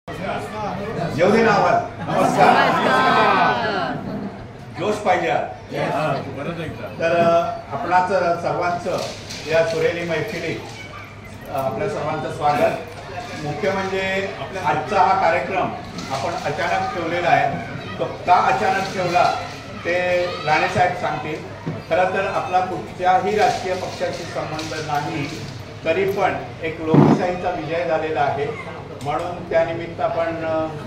येऊ दे ना आवाज. नमस्कार. जोश पाहिजे. तर आपणाच सर्वांचं या सुरेली मैफिलीत आपल्या सर्वांचं स्वागत. मुख्य म्हणजे आजचा हा कार्यक्रम आपण अचानक ठेवलेला आहे. तो का अचानक ठेवला ते राणेसाहेब सांगतील. खरं तर आपला कुठच्याही राजकीय पक्षाशी संबंध नाही, तरी पण एक लोकशाहीचा विजय झालेला आहे. म्हणून त्यानिमित्त आपण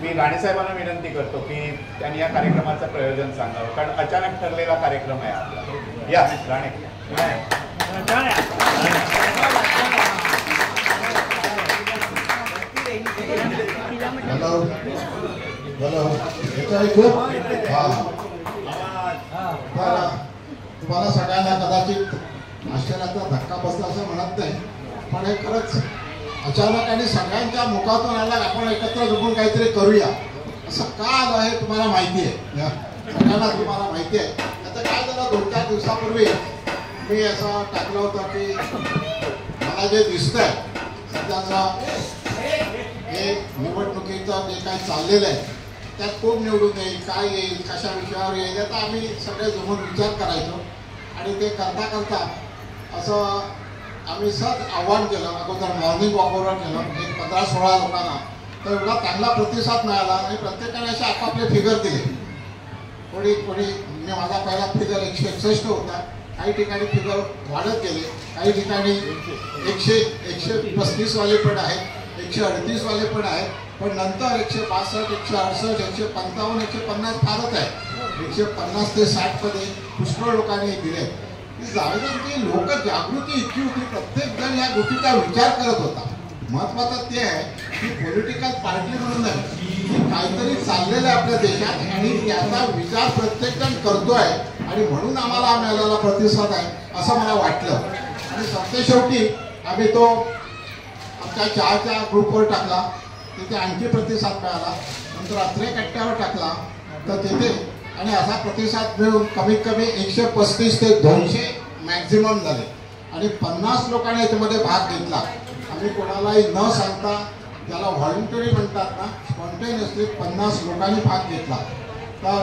मी राणेसाहेबांना विनंती करतो की त्यांनी या कार्यक्रमाचं प्रयोजन सांगावं, कारण अचानक ठरलेला कार्यक्रम आहे आपला. या राणे. हॅलो हॅलो येतो ऐकू. तुम्हाला सगळ्यांना कदाचित आश्चर्याचा धक्का बसला असं म्हणत नाही, पण हे खरंच अचानक आणि सगळ्यांच्या मुखातून आला आपण एकत्र जमून काहीतरी करूया असं का आलं हे तुम्हाला माहिती आहे. सगळ्यांना तुम्हाला माहिती आहे. आता काय झालं, 2-4 दिवसापूर्वी मी असं टाकलं होतं की मला जे दिसतंय सध्याचा हे निवडणुकीचं जे काही चाललेलं आहे त्यात कोण निवडून येईल, काय येईल, कशा विषयावर येईल, याचा आम्ही सगळे जमून विचार करायचो. आणि ते करता करता असं आम्ही सहज आव्हान केलं. अगोदर मॉर्निंग वॉकवर केलं एक 15-16 लोकांना. तर एवढा चांगला प्रतिसाद मिळाला आणि प्रत्येकाने असे आपापले फिगर दिले. कोणी म्हणजे माझा पहिला फिगर 161 होता. काही ठिकाणी फिगर वाढत गेले, काही ठिकाणी 135 वाले पण आहेत, 138 वाले पण आहेत, पण नंतर 162, 168, 155, 150 फारच आहे. 150 ते 60 मध्ये पुष्कळ लोकांनी दिले. की लोक जागृती इतकी होती, प्रत्येक जण या गोष्टीचा विचार करत होता. महत्वाचं ते आहे की पॉलिटिकल पार्टी म्हणून नाही, काहीतरी चाललेलं आहे आपल्या देशात आणि याचा विचार प्रत्येक जण करतोय आणि म्हणून आम्हाला मिळालेला प्रतिसाद आहे असं मला वाटलं. आणि सत्तेशेवटी आम्ही तो आमच्या चहाच्या ग्रुपवर टाकला, तिथे आणखी प्रतिसाद मिळाला. नंतर अत्रे कट्ट्यावर टाकला तर तिथे आणि असा प्रतिसाद मिळून कमीत कमी 135 ते 200 मॅक्झिमम झाले आणि 50 लोकांनी याच्यामध्ये भाग घेतला. आम्ही कोणालाही न सांगता, ज्याला व्हॉलंटरी म्हणतात ना, स्पॉन्टेनियसली 50 लोकांनी भाग घेतला. तर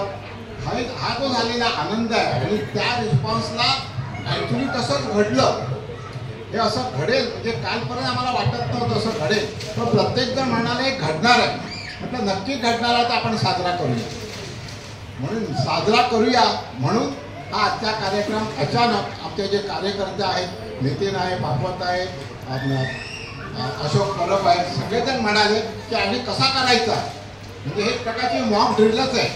हा जो झालेला आनंद आहे आणि त्या रिस्पॉन्सला ॲक्च्युली तसंच घडलं. हे असं घडेल म्हणजे कालपर्यंत आम्हाला वाटत नव्हतं असं घडेल, पण प्रत्येकजण म्हणाले घडणार आहे. म्हटलं नक्की घडणार आहे तर आपण साजरा करूया. म्हणून साजरा करूया म्हणून हा आजचा कार्यक्रम अचानक आमचे जे कार्यकर्ते आहेत, नितीन आहे, भागवत आहे, अशोक परब आहे, सगळेजण म्हणाले की आणि कसा करायचा. म्हणजे हे प्रकारची मॉक ड्रिलच आहे.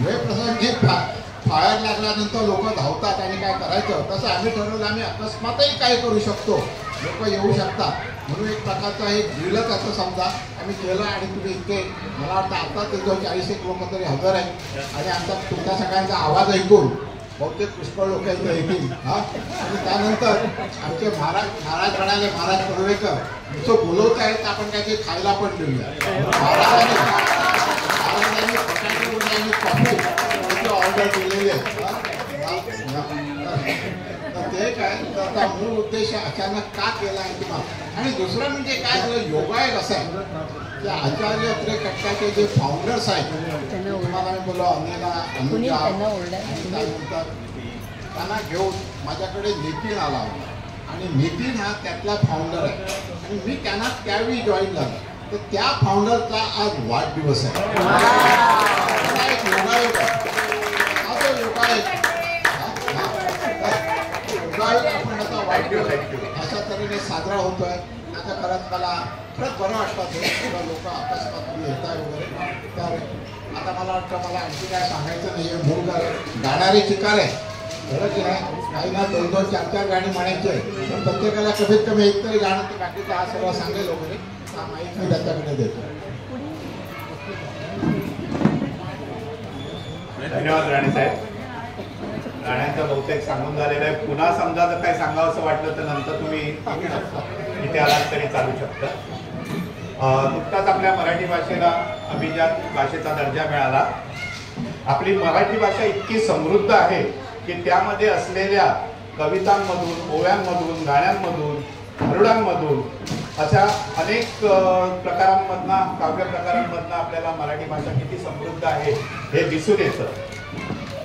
वेळ प्रसंगी फायर लागल्यानंतर लोक धावतात आणि काय करायचं, तसं आम्ही ठरवलं आम्ही अकस्मातही काय करू शकतो, लोक येऊ शकतात म्हणून एक प्रकारचा एक ड्रिलच असं समजा आम्ही केलं. आणि तुम्ही इतके मला वाटतं आता ते 40-1 लोक तरी हजर आहेत आणि आमचा तुमच्या सगळ्यांचा आवाज ऐकून बहुतेक पुष्कळ लोक इथे येतील. आणि त्यानंतर आमचे महाराज म्हणाले, महाराज पडवेकर जो बोलवत आहे तर आपण काहीतरी खायला पण देऊया. महाराजांनी कॉफी ऑर्डर केलेली आहे. तर ते काय त्याचा मूळ उद्देश अचानक का केला आहे किंवा. आणि दुसरं म्हणजे काय झालं, योगायोग असं आहे की आचार्य अत्रे कट्ट्याचे जे फाउंडर्स आहेत, तुम्हाला मी बोललो अनुजा, त्यानंतर त्यांना घेऊन माझ्याकडे नितीन आला होता आणि नितीन हा त्यातला फाउंडर आहे आणि मी त्यांना त्यावेळी जॉईन झालो. तर त्या फाउंडरचा आज वाढदिवस आहे. एक योगायोग आहे. हा जो योगायोग आपण आता वाढदिवस अशा तऱ्हेने साजरा होतोय. आता खरंच मला खरंच बरं वाटतं लोक अकस्मात येत आहे वगैरे. तर आता मला वाटतं मला आणखी काय सांगायचं नाही आहे. मूळ गाणारी चिकार आहे खरं की नाही. काही ना 2-2, 4-4 गाणी म्हणायची आहे, पण प्रत्येकाला कमीत कमी एक तरी गाणं तर बाकीचा हा सगळं सांगेल वगैरे. हा माहीत मी त्याच्याकडे देतो. धन्यवाद राणेसाहेब. राण्यांचं बहुतेक सांगून झालेलं आहे. पुन्हा समजा जर काही सांगावं असं वाटलं तर नंतर तुम्ही इथे आलात तरी चालू शकतं. नुकताच आपल्या मराठी भाषेला अभिजात भाषेचा दर्जा मिळाला. आपली मराठी भाषा इतकी समृद्ध आहे की त्यामध्ये असलेल्या कवितांमधून, ओव्यांमधून, गाण्यांमधून हरुडांमधून अशा अनेक प्रकारांमधनं, काव्य प्रकारांमधनं आपल्याला मराठी भाषा किती समृद्ध आहे हे दिसून येतं.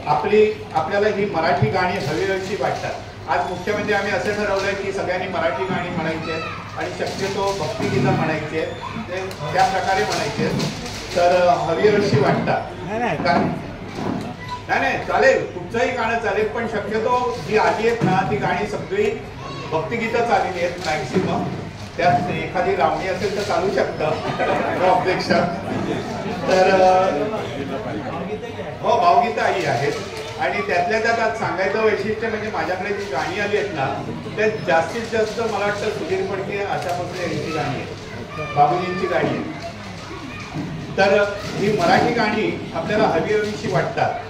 आपल्याला ही मराठी गाणी हवीहवीशी वाटतात. आज मुख्य म्हणजे आम्ही असं ठरवलंय की सगळ्यांनी मराठी गाणी म्हणायची आहेत आणि शक्यतो भक्तिगीतं म्हणायची आहेत, ते त्या प्रकारे म्हणायचे आहेत, तर हवीहवीशी वाटतात. कारण नाही चालेल, कुठचंही गाणं चालेल, पण शक्यतो जी आली आहेत ना ती गाणी सगळी भक्तिगीतच आलेली आहेत मॅक्सिमम. त्यात एखादी लावणी असेल तर चालू शकतं, ऑब्जेक्शन. तर हो, भावगीतही आहेत. आणि त्यातल्या त्यात सांगायचं वैशिष्ट्य म्हणजे माझ्याकडे जी गाणी आली आहेत ना त्यात जास्तीत जास्त मला वाटतं सुधीर फडके, आशा भोसले यांची गाणी आहेत, बाबूजींची गाणी आहेत. तर ही मराठी गाणी आपल्याला हवीहवीशी वाटतात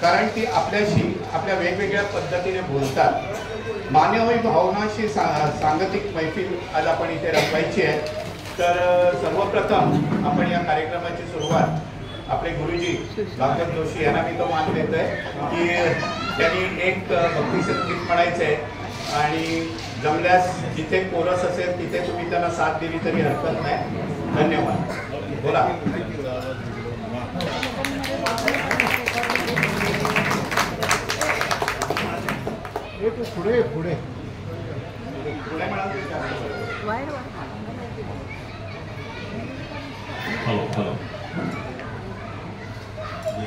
कारण ती आपल्याशी आपल्या वेगवेगळ्या पद्धतीने बोलतात. मानवी भावनाशी सांगतिक मैफिल आज आपण इथे रचवायची आहे. तर सर्वप्रथम आपण या कार्यक्रमाची सुरुवात आपले गुरुजी भागवत जोशी यांना मी तो मान देतोय की त्यांनी एक भक्तिसंगीत म्हणायचंय आणि जमल्यास जिथे कोरस असेल तिथे तुम्ही त्यांना साथ दिली तरी हरकत नाही. धन्यवाद. बोला. पुढे पुढे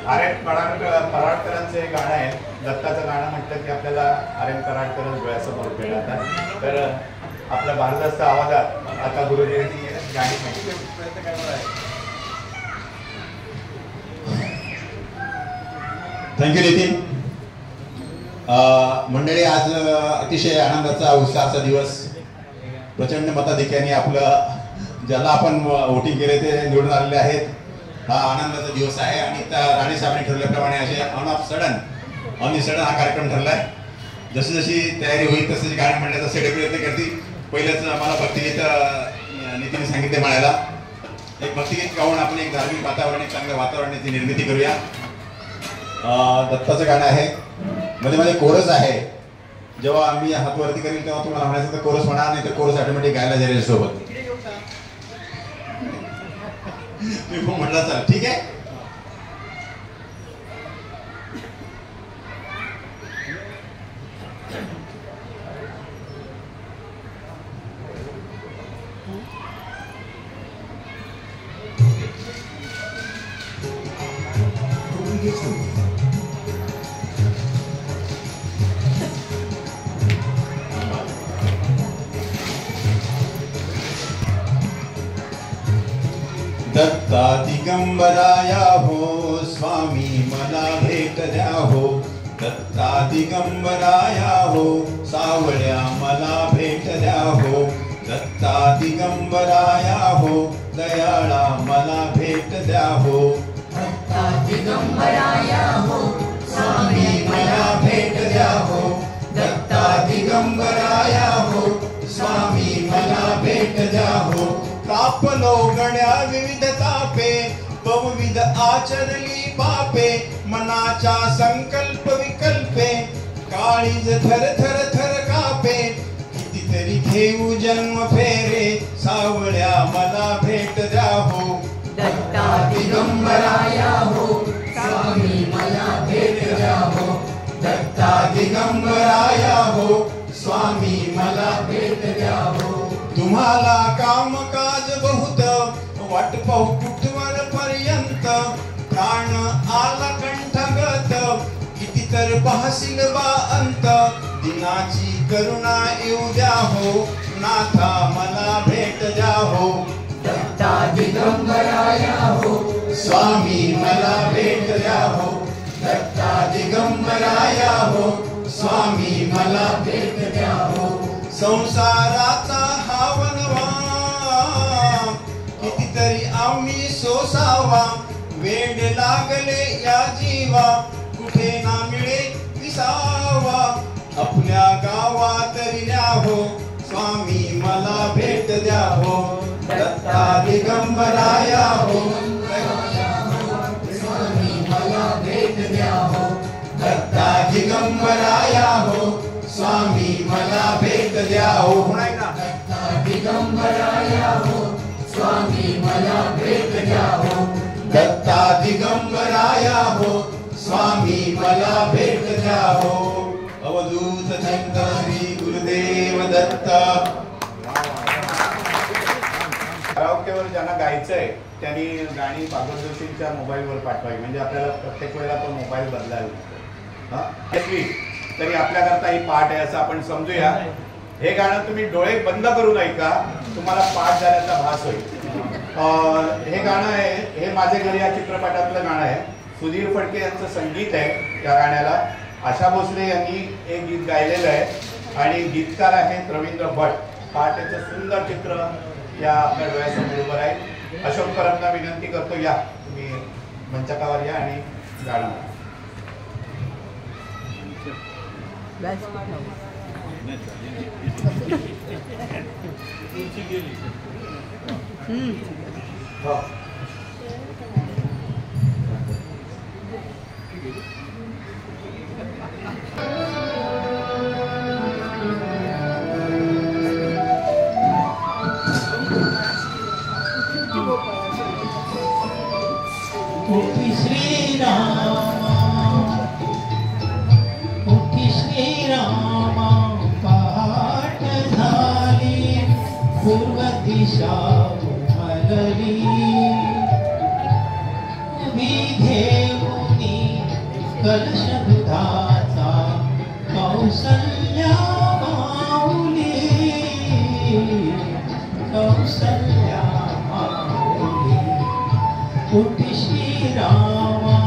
आर एम कराडकरांचं एक गाणं आहे. दत्ताचं गाणं म्हटलं की आपल्याला आर एम कराडकरच डोळ्यासमोर उभे राहतात. तर आपल्या भारदस्त आवाजात आता गुरुजींची गाणी प्रयत्न करणार आहे. थँक्यू नितीन. मंडळी, आज अतिशय आनंदाचा उत्साहाचा दिवस. प्रचंड मताधिक्याने आपलं ज्याला आपण वोटिंग केले ते निवडून आलेले आहेत. हा आनंदाचा दिवस आहे आणि त्या राणे साहेबांनी ठरल्याप्रमाणे असे ऑन सडन हा कार्यक्रम ठरला आहे. जशी जशी तयारी होईल तसे गाणं म्हणण्याचा सेट प्रयत्न करतील. पहिलंच मला भक्तिगीत नितीन सांगितले म्हणायला. एक भक्तिगीत गाऊन आपण एक धार्मिक वातावरण, एक चांगल्या वातावरणाची निर्मिती करूया. दत्ताचं गाणं आहे, मध्ये मध्ये कोरस आहे. जेव्हा आम्ही हात वरती करील तेव्हा तुम्हाला म्हणायचं तर कोरस म्हणा, नाही तर कोरस ऑटोमॅटिक गायला जाईल सोबत. मी खूप म्हटलं चाल, ठीक आहे. दत्ता दिगंबराया हो स्वामी मला भेट द्या हो. दत्ता दिगंबराया हो सावळ्या मला भेट द्या हो. दत्ता दिगंबराया हो दयाळा मला भेट द्या हो. दत्ता दिगंबराया हो स्वामी मला भेट द्या हो. दत्ता दिगंबराया हो स्वामी मला भेट द्या हो. कापलो गण्या विविध तापे बहुविध आचरली पापे. मनाच्या संकल्प विकल्पे काळीज थर थर थर कापे. कितीतरी घेऊ जन्म फेरे सावळ्या मला भेट द्या हो. दत्ता दिगंबराया हो स्वामी मला भेट द्या हो. दत्ता दिगंबराया हो स्वामी मला भेट द्या हो. तुम्हाला कामकाज बहुत वाट पाहू कुठवर पर्यंत. प्राण आला कंठगत किती तर पाहसील बा अंत. दिनाची करुणा येऊ द्या हो नाथा मला भेट द्या हो. दत्ता दिगंबराया हो स्वामी मला भेट द्या हो. दत्ता दिगंबराया हो स्वामी मला भेट द्या हो. संसाराचा हा वनवा कितीतरी आम्ही सोसावा. वेड लागले या जीवा कुठे ना मिळे विसावा. आपल्या गावात न्या हो स्वामी मला भेट द्या हो. दत्ता दिगंबराया हो स्वामी मला भेट द्या हो. दत्ता दिगंबराया हो स्वामी मला भेट द्या हो. पुन्हा एकदा दिगंबराया हो स्वामी मला भेट द्या हो दत्ता दिगंबराया हो स्वामी मला भेट द्या हो अवधूत शंकर श्री गुरुदेव दत्त. कराओकेवर ज्यांना गायचंय त्यांनी गाणी भागवत जोशींच्या मोबाईलवर पाठवावी, म्हणजे आपल्याला प्रत्येक वेळेला तो मोबाईल बदलायला लागतो. तरी आपल्याकरता ही पाठ आहे असं आपण समजूया. हे गाणं तुम्ही डोळे बंद करून ऐका, तुम्हाला पाठ झाल्याचा भास होईल. हे गाणं आहे, हे माझे घरी या चित्रपटातलं गाणं आहे. सुधीर फडके यांचं संगीत आहे या गाण्याला. आशा भोसले यांनी एक गीत गायलेलं आहे आणि गीतकार आहेत रवींद्र भट. पहाटेचं सुंदर चित्र या आपल्या डोळ्यासमोर उभं आहे. अशोक परबना विनंती करतो, या तुम्ही मंचकावर या आणि गाणं. उठी श्रीरामा पहाट झाली पूर्व दिशा उमलली उभी घेऊनी कलश दुधाचा कौसल्या माऊली कौसल्या माऊली उठी श्रीरामा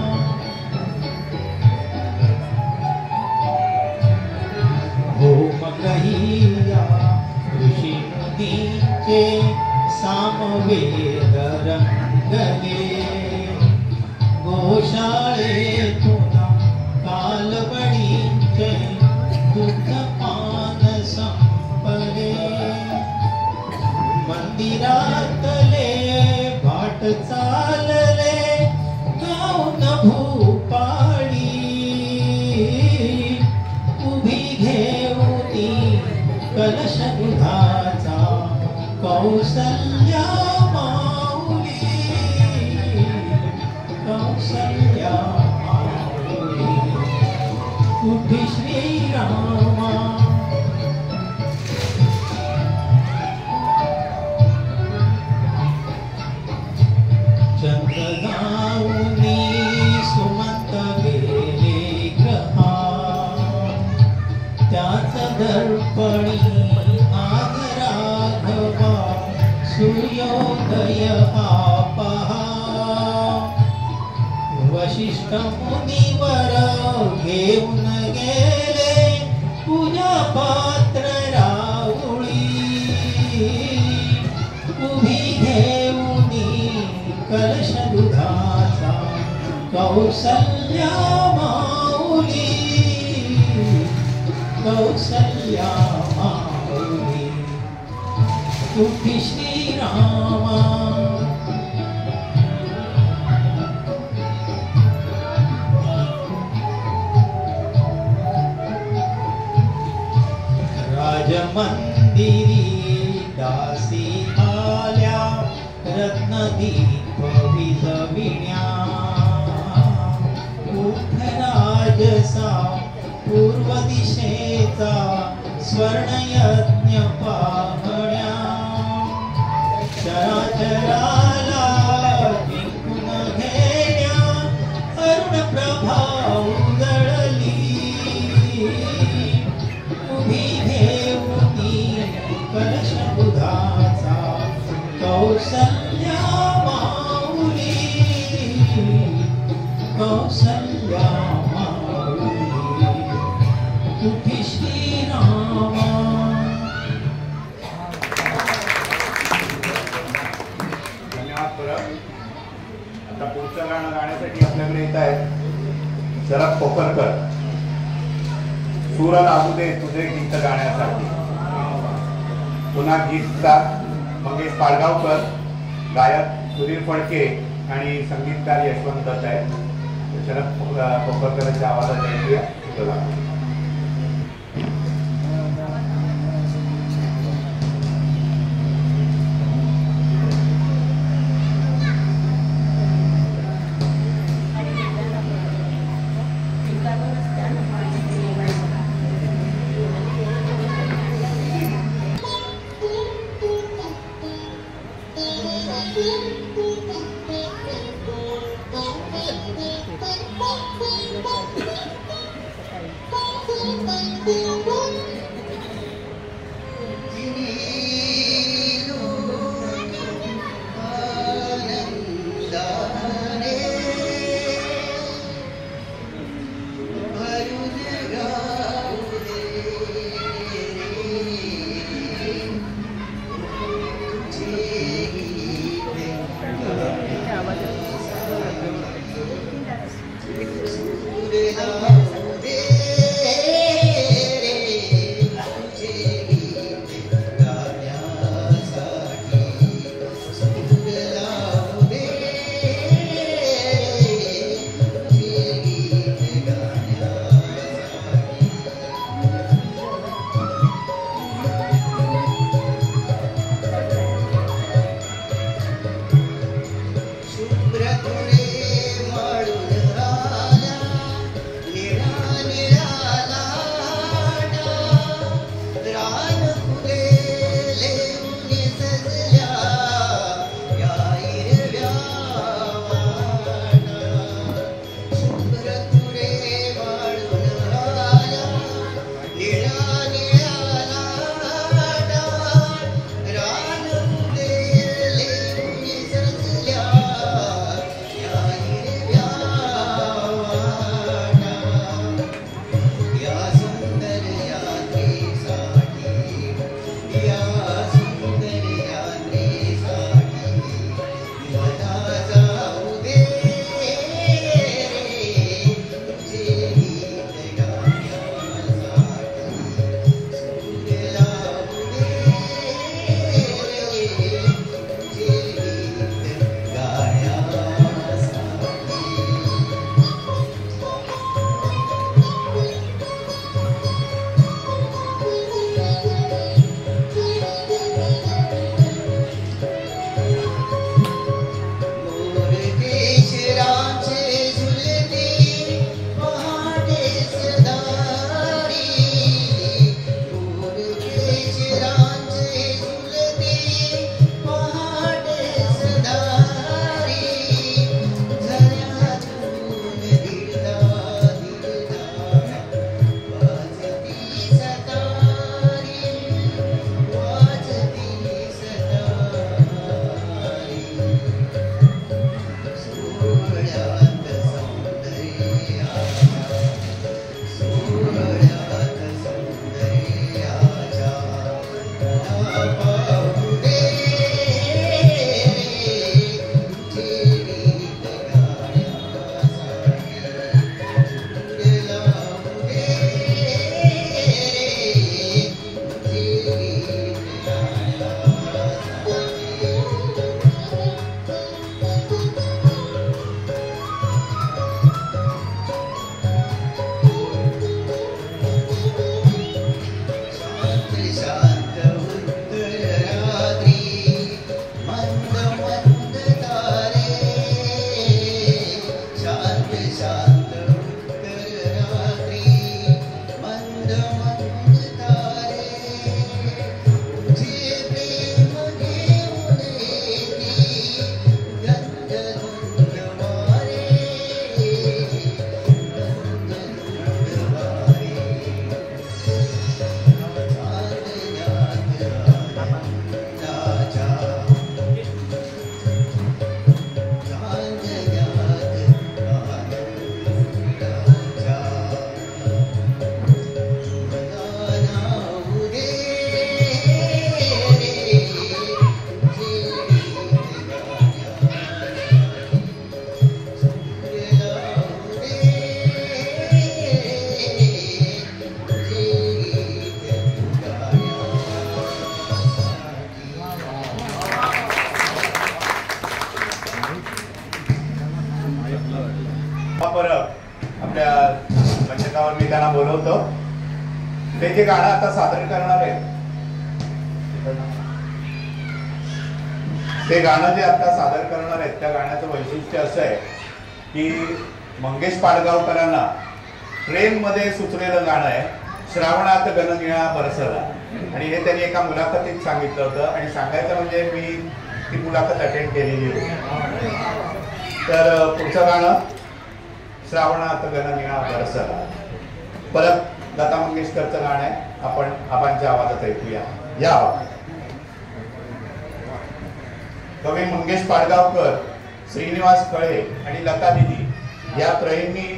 होम कहिया ऋषी मुनीचे सामवेद रंगले गोशाळेतून कालवडीचे दुग्धपान संपले मंदिरातले भाट चालले गाऊन भूपाळी उभी घेऊनी कलश दुधाचा कौसल्या माऊली कौसल्या माऊली उठी श्रीरामा चंद्रगाऊनी सुमंत गेले ग्रहा त्याच दर्पणी आज राघवा सूर्योदय हा पहा वशिष्ठ मुनीवर घेऊन गेले पूजा पात्र राऊळी उभी घेऊनी कलश दुधाचा कौसल्या माऊली कौसल्या माऊली उठी श्रीरामा राजमंदिरी दासी आल्या रत्नदीप विजविण्या उठराजसा पूर्व दिशेचा स्वर्णयज्ञ पाहण्या चराचराला जिंकून घेण्या अरुण प्रभा उजळली उभी घेऊनी कलश दुधाचा कौसल्या माऊली कौसल्या माऊली उठी श्रीरामा धन्यवाद परब. आता पुढचं गाणं गाण्यासाठी आपल्याकडे येत आहे शरद कोकरकर. सूर लागू दे तुझे गीत गाण्यासाठी. पुन्हा गीतकार मंगेश पाडगावकर, गायक सुधीर फडके आणि संगीतकार यशवंत दत्त आहेत. शरद कोकरकरांच्या आवाजात ऐकूया. आपल्या मंचकावर मी त्यांना बोलवतो. ते जे गाणं आता सादर करणार आहे ते गाणं जे आता सादर करणार आहेत त्या गाण्याचं वैशिष्ट्य असं आहे की मंगेश पाडगावकरांना ट्रेन मध्ये सुचलेलं गाणं आहे. श्रावणात गणनिळा बरसला आणि हे त्यांनी एका मुलाखतीत सांगितलं होतं आणि सांगायचं म्हणजे मी ती मुलाखत अटेंड केलेली होती. तर पुढचं गाणं श्रावणात गणनिळा बरसला परत लता मंगेशकरचं गाणं आहे. आपण आबांच्या आवाजात ऐकूया. या कवी मंगेश पाडगावकर, श्रीनिवास कळे आणि लता दिदी या त्रयींनी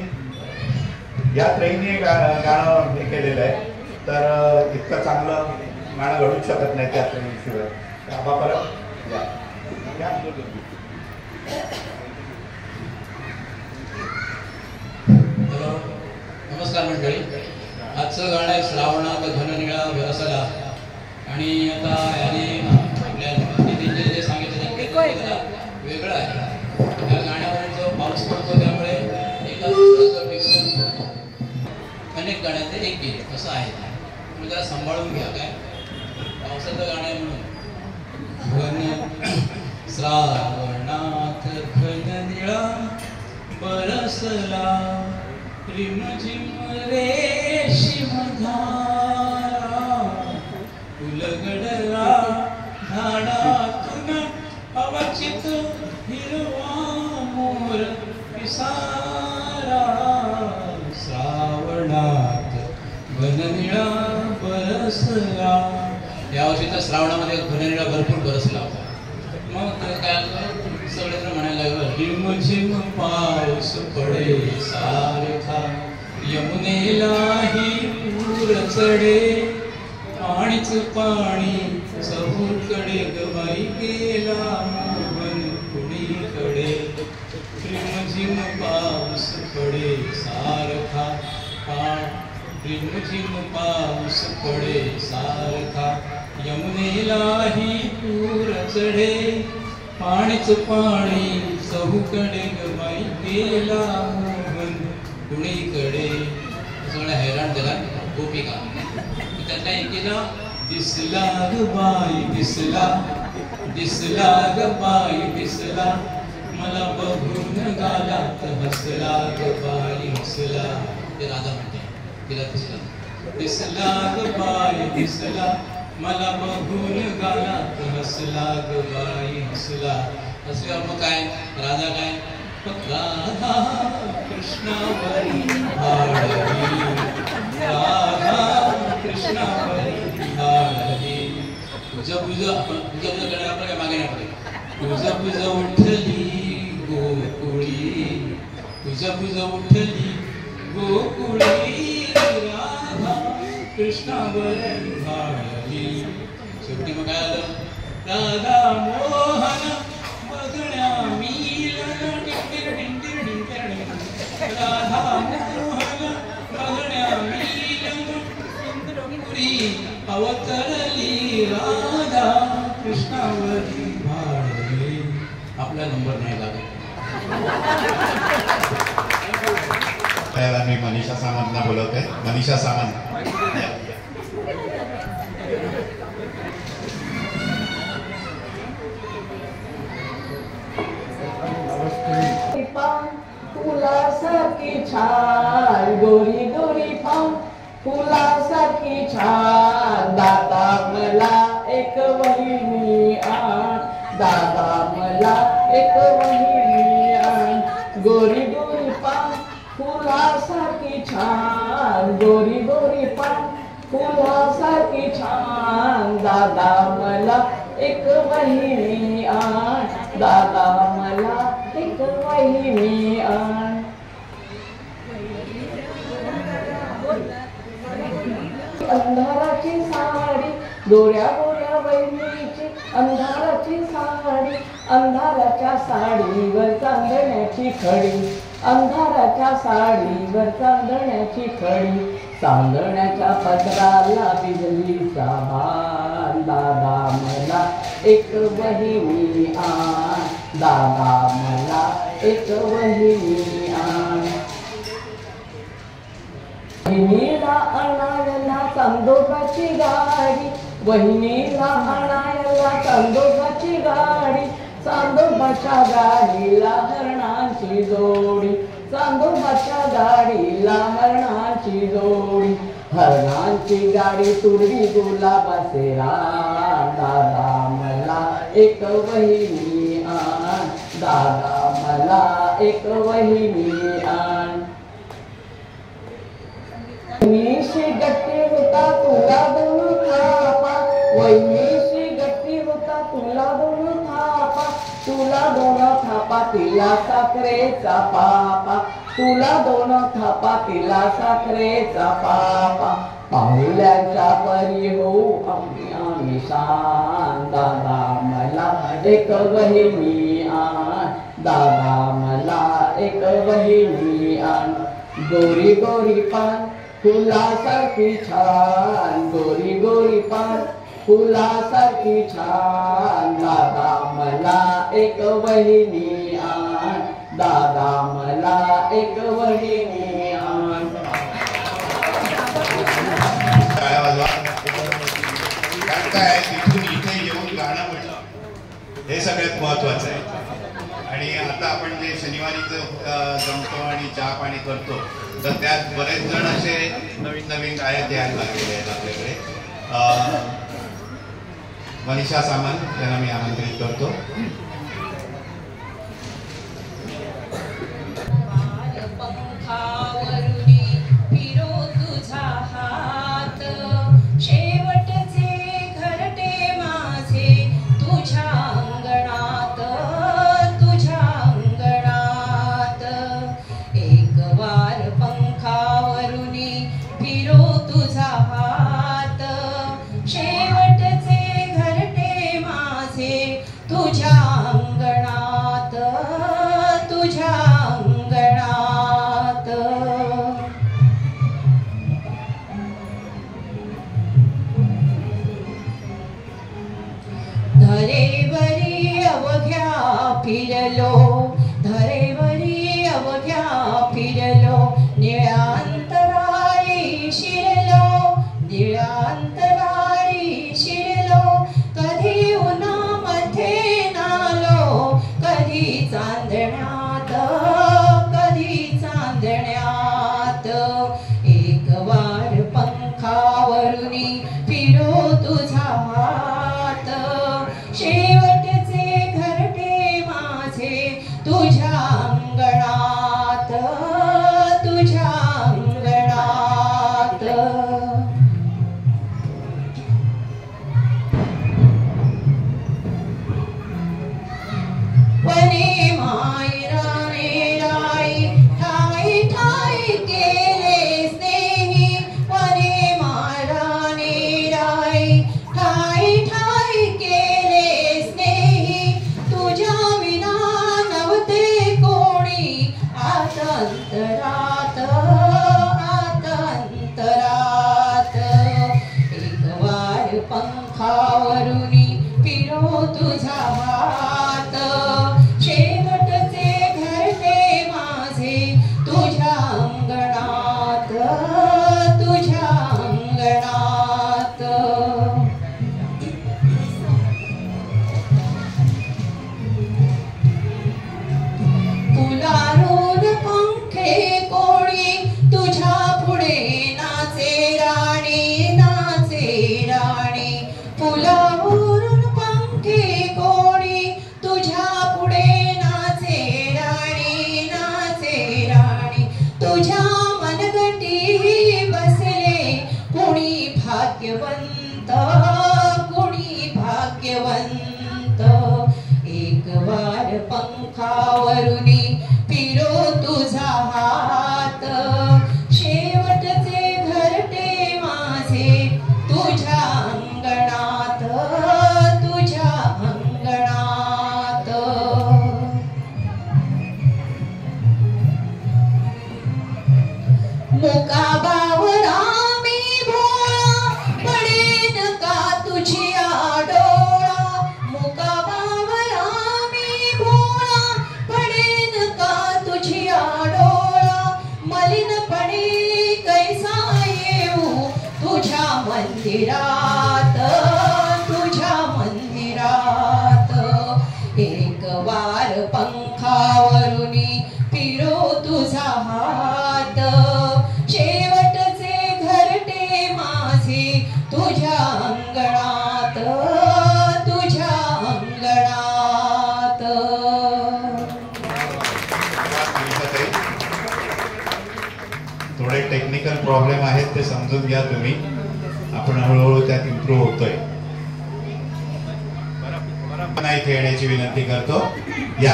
गाणं हे केलेलं आहे. तर इतकं चांगलं गाणं घडूच शकत नाही त्या त्रयींशिवाय. आबा परत या. नमस्कार मंडळी. आजचं गाणं आहे श्रावणात घननिळा बरसला आणि आता याने आपल्या दिदीने जे सांगितलं वेगळं आहे. या गाण्यावर जो पाऊस पडतो त्यामुळे एका दुसऱ्याचं अनेक गाण्याचे एक गीत असं आहे. तुम्ही जरा सांभाळून घ्या. काय पावसाचं गाणं आहे म्हणून. श्रावणात घननिळा बरसला रिमझिम रेशीम धारा उलगडला झाडातून अवचित हिरवा मोर पिसारा. श्रावणात घननिळा बरसला. यावर्षी तर श्रावणामध्ये घननिळा भरपूर बरसला होता. मग काय सगळेजण म्हणायला लागलं रिमझिम पाऊस पडे सारखा यमुनेलाही पूर चढे पाणीच पाणी चहूकडे गवाई गेला मोहन कुणीकडे. रिमझिम पाऊस पडे सारखा रिमझिम पाऊस पडे सारखा यमुनेलाही पूर चढे पाणीच पाणी चहूकडे गवाई गेला मोहन कुणीकडे. सगळं हैराण झाला गोपिका. त्यातला एकीला दिसला ग बाई दिसला दिसला ग बाई दिसला मला बघून गालात हसला ग बाई हसला. ते राधा म्हणते तिला दिसला दिसला ग बाई दिसला मला बघून गालात हसला ग बाई हसला. हसल्यावर मग काय राधा काय राधा कृष्णावरी भाळली राधा कृष्णावरी भाळली. तुझं पूजा आपण पूजा करणार आपलं काय मागे नाही पडेल. तुझं पूजा उठली गोकुळी तुझं पूजा उठली गोकुळी राधा कृष्णावरी भाळली. शेवटी मग काय आलं राधा मोहन बघण्या मिलन राधा मोहन बघण्या मिलन इंद्रपुरी अवतरली राधा कृष्णावरी भाळली. आपला नंबर नाही लागला. त्याला मी मनीषा सामंतना बोलवते. मनीषा सामंत. फुलासारखी छान गोरी गोरी फाम फुलासारखी छान दादा मला एक वहिनी आण दादा मला एक वहिनी गोरी गोरी पान फुलासारखी छान, गोरी गोरी पान फुलासारखी छान, दादा मला एक वहिनी आण, दादा मला एक वहिनी आण. अंधाराची साडी गोऱ्या गोऱ्या वहिनीची, अंधाराची साडी, अंधाराच्या साडीवर चांदण्याची खडी, अंधाराच्या साडीवर चांदण्याची खडी, चांदण्याच्या पदराला बिजलीचा भान, दादा मला एक वहिनी आण, दादा मला एक वहिनी आण. वहिनीला आणायला चांदोबाची गाडी, वहिनीला आणायला चांदोबाची गाडी, चांदोबाच्या गाडीला हरणांची जोडी, चांदोबाच्या गाडीला हरणांची जोडी, हरणांची गाडी तुडवी गुलाबाचे रान, दादा मला एक वहिनी आण, दादा मला एक वहिनी आण. वहिनीशी गट्टी होता तुला दोन थापा, वहिनीशी गट्टी होता तुला दोन थापा, तुला दोन थापा तिला साखरेचा पापा, तुला दोन थापा तिला साखरेचा पापा, पाहुल्यांच्या परी होऊ आम्ही आम्ही शान, दादा मला एक वहिनी आण, दादा मला एक वहिनी आण. गोरी गोरी पान फुलासारखी छान, गोरी गोरी पान फुलासारखी छान, दादा मला एक वहिनी आण, दादा मला एक वहिनी आण. कारण काय तिथून इथे येऊन गाणं म्हटलं हे सगळ्यात महत्वाचं आहे. आणि आता आपण जे शनिवारीचं जमतो आणि चहा पाणी करतो तर त्यात बरेच जण असे नवीन नवीन गायक यायला लागलेले आहेत आपल्याकडे. मनीषा सामंत यांना मी आमंत्रित करतो. धरेवरी अवघ्या फिरलो, धरेवरी अवघ्या फिरलो, निळ्या अंतराळी शिरलो, निळ्या अंतराळी शिरलो, कधी उन्हामध्ये नालो, कधी चांदण्यात, कधी चांदण्यात. एक वार पंखावरुनी फिरो तुझा हात, शेवटचे घरटे माझे तुझ्या अंगणात, तुझ्या अंगणात. वने मायराने राई ठाई ठाई केले स्नेही, वने माराने राई ठाई ठाई केले स्नेही, तुझ्या विना नव्हते कोणी आतंतरात, आतंतरात. एक वार पंखावरुनी फिरो तुझा हात, शेवटचे घरटे माझे तुझ्या अंगणात, तुझ्या अंगणात. फुलारून पंखे कोणी तुझ्या पुढे नाचे राणी, नाचे राणी. फुलावरून पंखे तुझ्या मनगटी बसले कोणी भाग्यवंत, कोणी भाग्यवंत. एक वार पंखावरुनी फिरो तुझा हात, शेवटचे घरटे माझे तुझ्या अंगणात, तुझ्या अंगणात. मुका बावरा मी भोळा पडेन का तुझी आडोळा, मुका बावरा मी भोळा पडेन का तुझी आडोळा. मलिनपणे कैसा येऊ तुझ्या मंदिरात, तुझ्या मंदिरात. एक वार पंखावरुनी फिरो तुझा हात, शेवटचे घरटे माझे तुझ्या अंगणात, तुझ्या अंगणात. थोडे टेक्निकल प्रॉब्लेम आहेत ते समजून घ्या तुम्ही. आपण हळूहळू त्यात इम्प्रूव्ह होतोय. नाही खेळण्याची विनंती करतो. या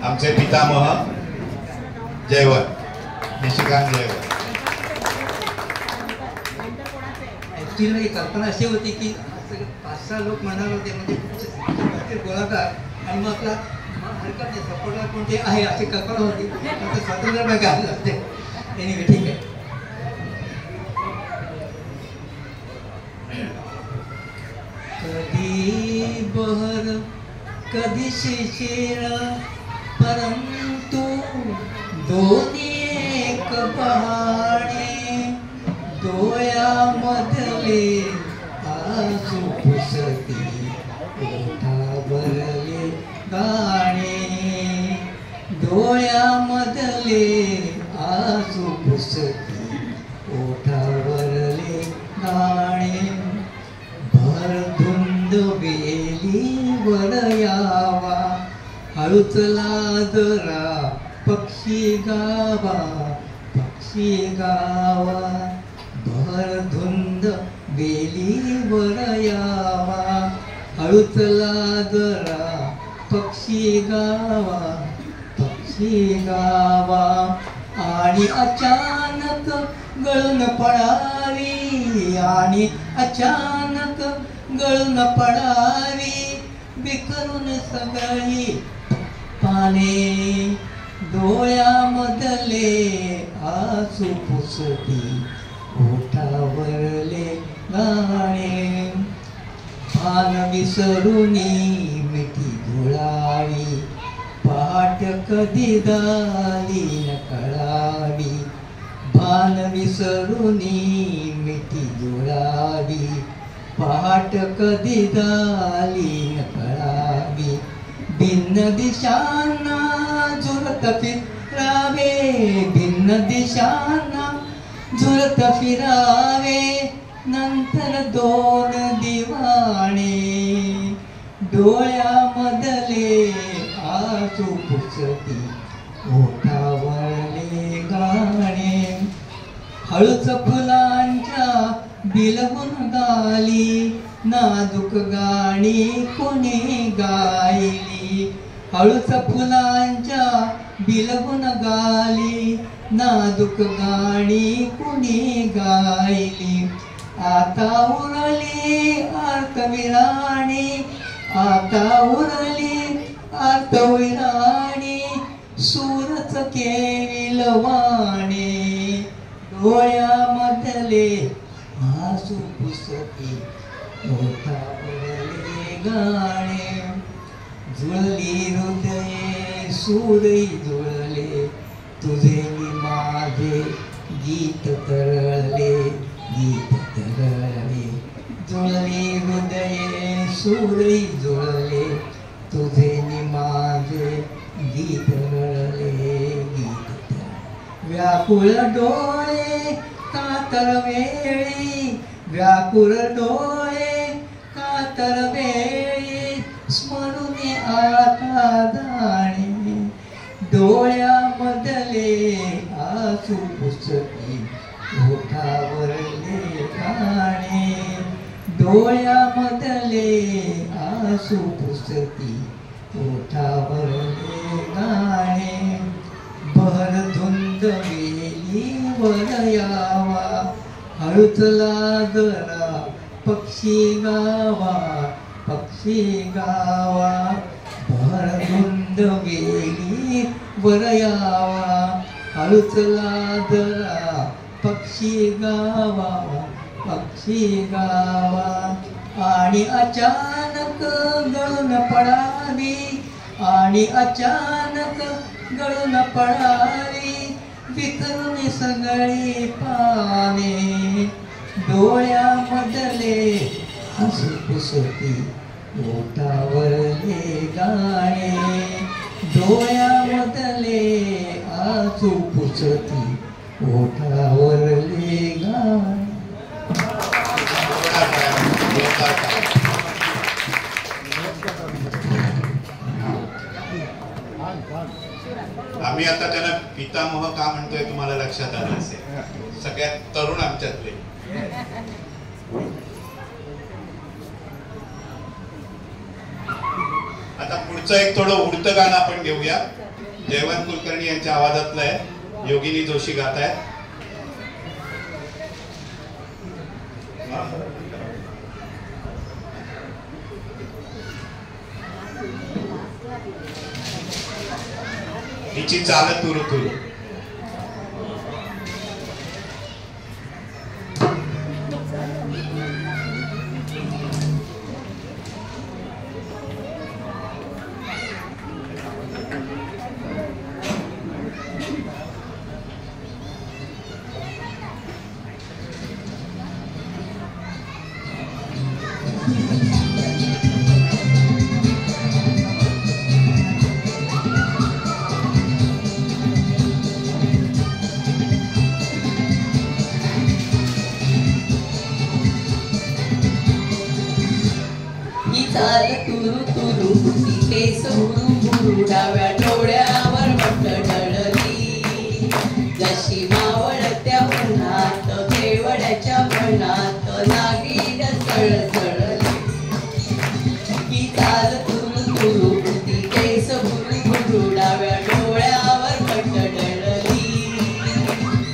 आमचे पितामह जयवंत, निशिकांत जयवंत. ॲक्च्युली कल्पना अशी होती की 5-6 लोक म्हणणार होते, म्हणजे गोलाकार आणि मग आपला हरकत नाही सपोर्टला कोणते आहे अशी कल्पना होती. स्वातंत्र्य घालत असते. एनिवे ठीक आहे. कधी बहर कधी शिशिर परंतु दोन्ही एक पहाणे, डोळ्यामधले आसू पुसती ओठावरले गाणे, डोळ्यामधले आसू पुसती ओठावरले गाणे. भर धुंद वेलीवर यावा हळूचला जरा पक्षी गावा, पक्षी गावा. भर धुंद वेलीवर यावा हळूचला जरा पक्षी गावा, पक्षी गावा. आणि अचानक गळून पडावी, आणि अचानक गळून पडावी बिखरून सगळी पाने, डोळ्यामधले आसू पुसती ओठावरले गाणे. पान विसरुनी मिठी धुळावी, पहाट कधी झाली न कळावी. पान विसरुनी मिठी धुळावी, पहाट कधी झाली न कळावी. भिन्न दिशांना झुरत फिरावे, भिन्न दिशांना झुरत फिरावे. नंतर दोन दिवाणे, डोळ्यामधले आसू पुसती ओठावरले गाणे. हळूच फुलांच्या बिलवून गाली नाजूक गाणी कोणी गायली. हळूच फुलांच्या बिलवून गाली नाजूक गाणी कोणी गायली. आता उरली अर्थविराणी, आता उरली अर्थविराणी. सूरच केविलवाणे, डोळ्यामधले आसू पुसती ओठावरले गाणे. जुळली हृदये सूरई जुळले, तुझे नि माझे गीत तरळले, गीत तरळले. जुळली हृदये सूरई जुळले, तुझे नि माझे गीत रळले, गीत तरळले. व्याकुळ डोळे कातर वेळी, व्याकुळ डोळे कातर वेळी. स्मरून आता आसू पुसती ओठावरले गाणे डोळ्यामधले आसू पुसती ओठावरले गाणे भर धुंद गेली वर यावा हळुचला जरा पक्षी गावा भर धुंद गेली वर यावा हळुचला जरा पक्षी गावा आणि अचानक गळून पडावी विखरून सगळी पाने डोळ्यामधले हसू पुसती ओठावरले गाणे डोळ्यामधले आसू पुसती ओठावरले गाणे. आम्ही आता त्याला पितामह का म्हणतोय तुम्हाला लक्षात आलं असेल, सगळ्यात तरुण आमच्यातले. आता पुढचं एक थोडं उडतं गाणं आपण घेऊया. जयवंत कुलकर्णी यांच्या आवाजातलं आहे, योगिनी जोशी गात आहे. हिची चाल तुरु तुरु. चाल तुरु तुरु केस हुरु हुरु डाव्या डोळ्यावर ढळली जशी मावळत्या उन्हात केवड्याच्या मनात नागीन सळसळली. ही चाल तुरु तुरु केस हुरु हुरु डाव्या डोळ्यावर ढळली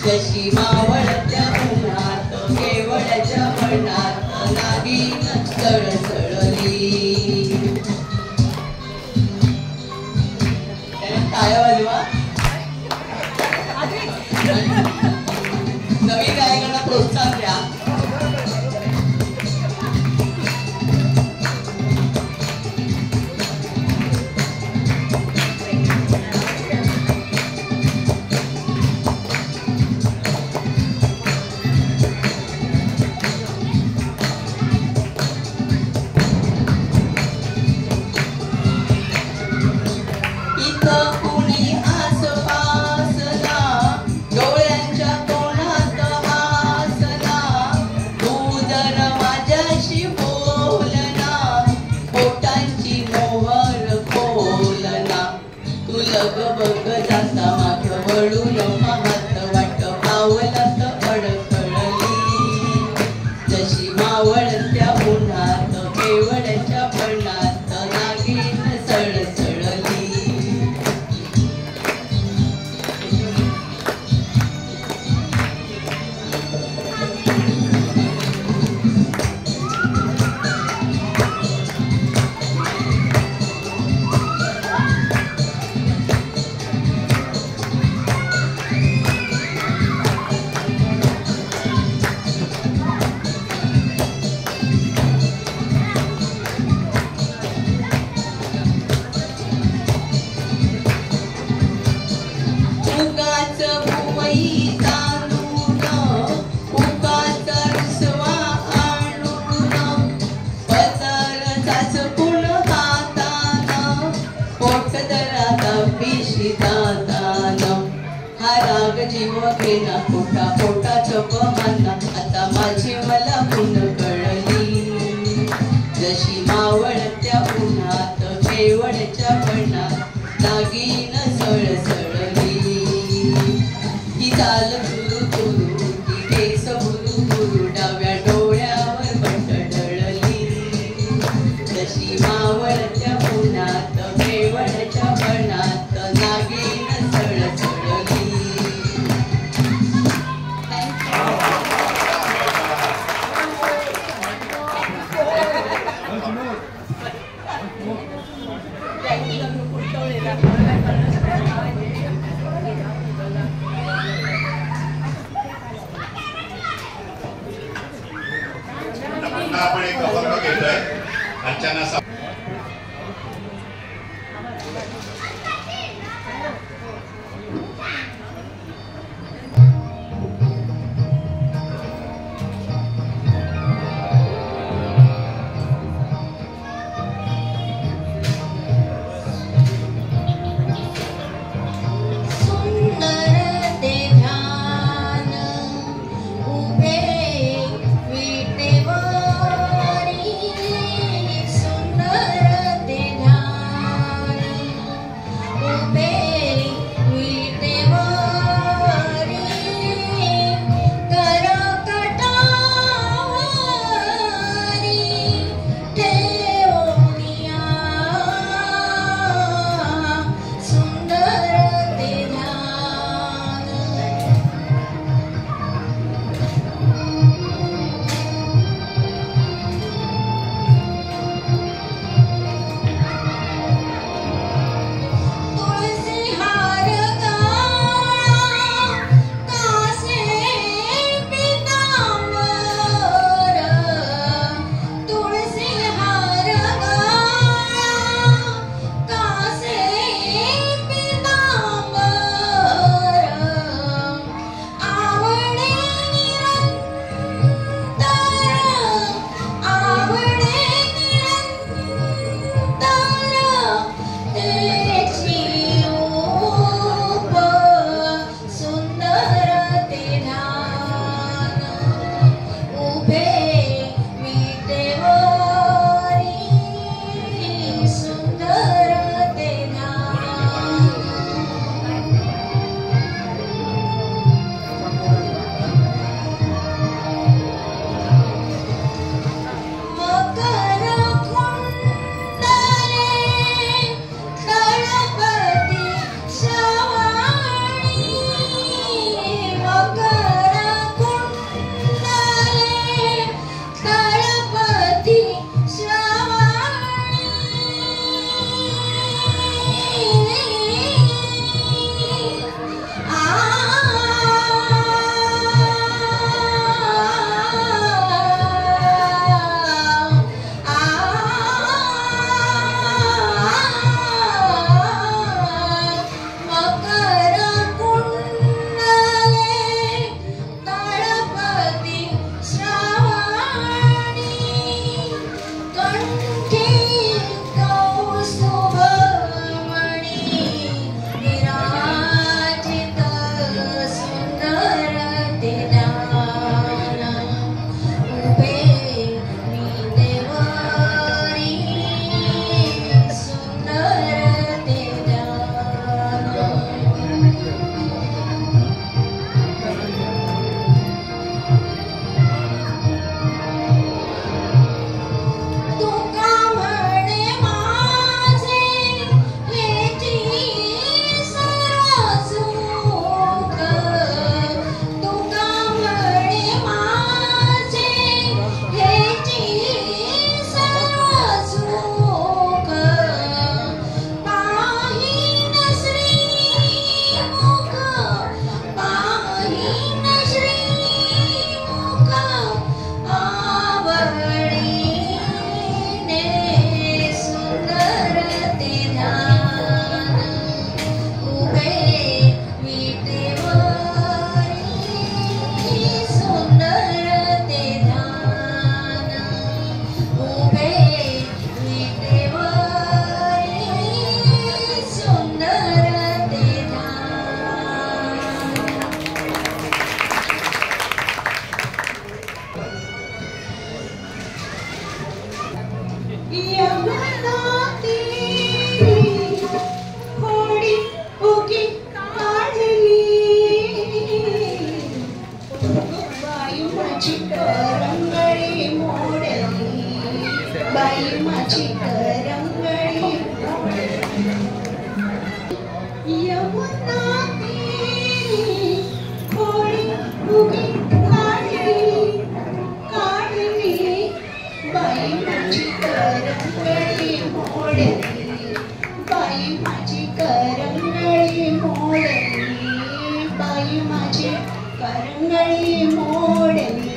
जशी मावळत्या उन्हात केवड्याच्या मनात नागीन सळसळली. नवीन गायकांना प्रोत्साहन द्या. आता माझी मला पुन कळली जशी मावळत्या उन्हात केवडच्या पणात नागीन सळसळली. ही चाल जशी मावळत्या उन्हात केवळच्या वनात नागिन सळसळली. पुन्हा आपण एक अभंग घेतोय अर्चना सा उभे विटेवर मोडली बाई माझी करंगळी मोडली बाई माझी करंगळी मोडली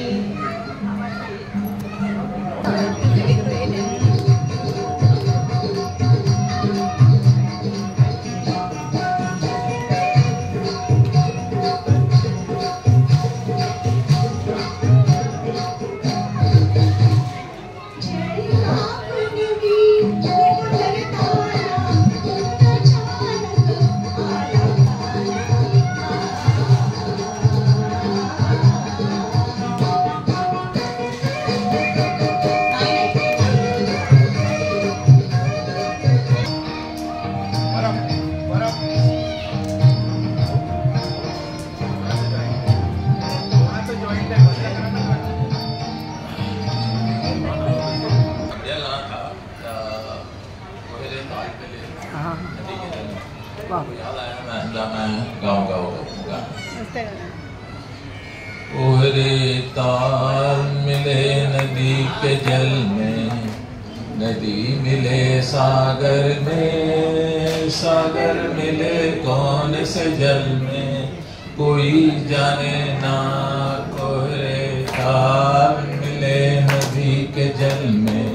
ओहरे ताल मिले नदी के जल में, नदी मिले सागर में, सागर मिले कौन से जल में, कोई जाने ना। ओहरे ताल मिले नदी के जल में,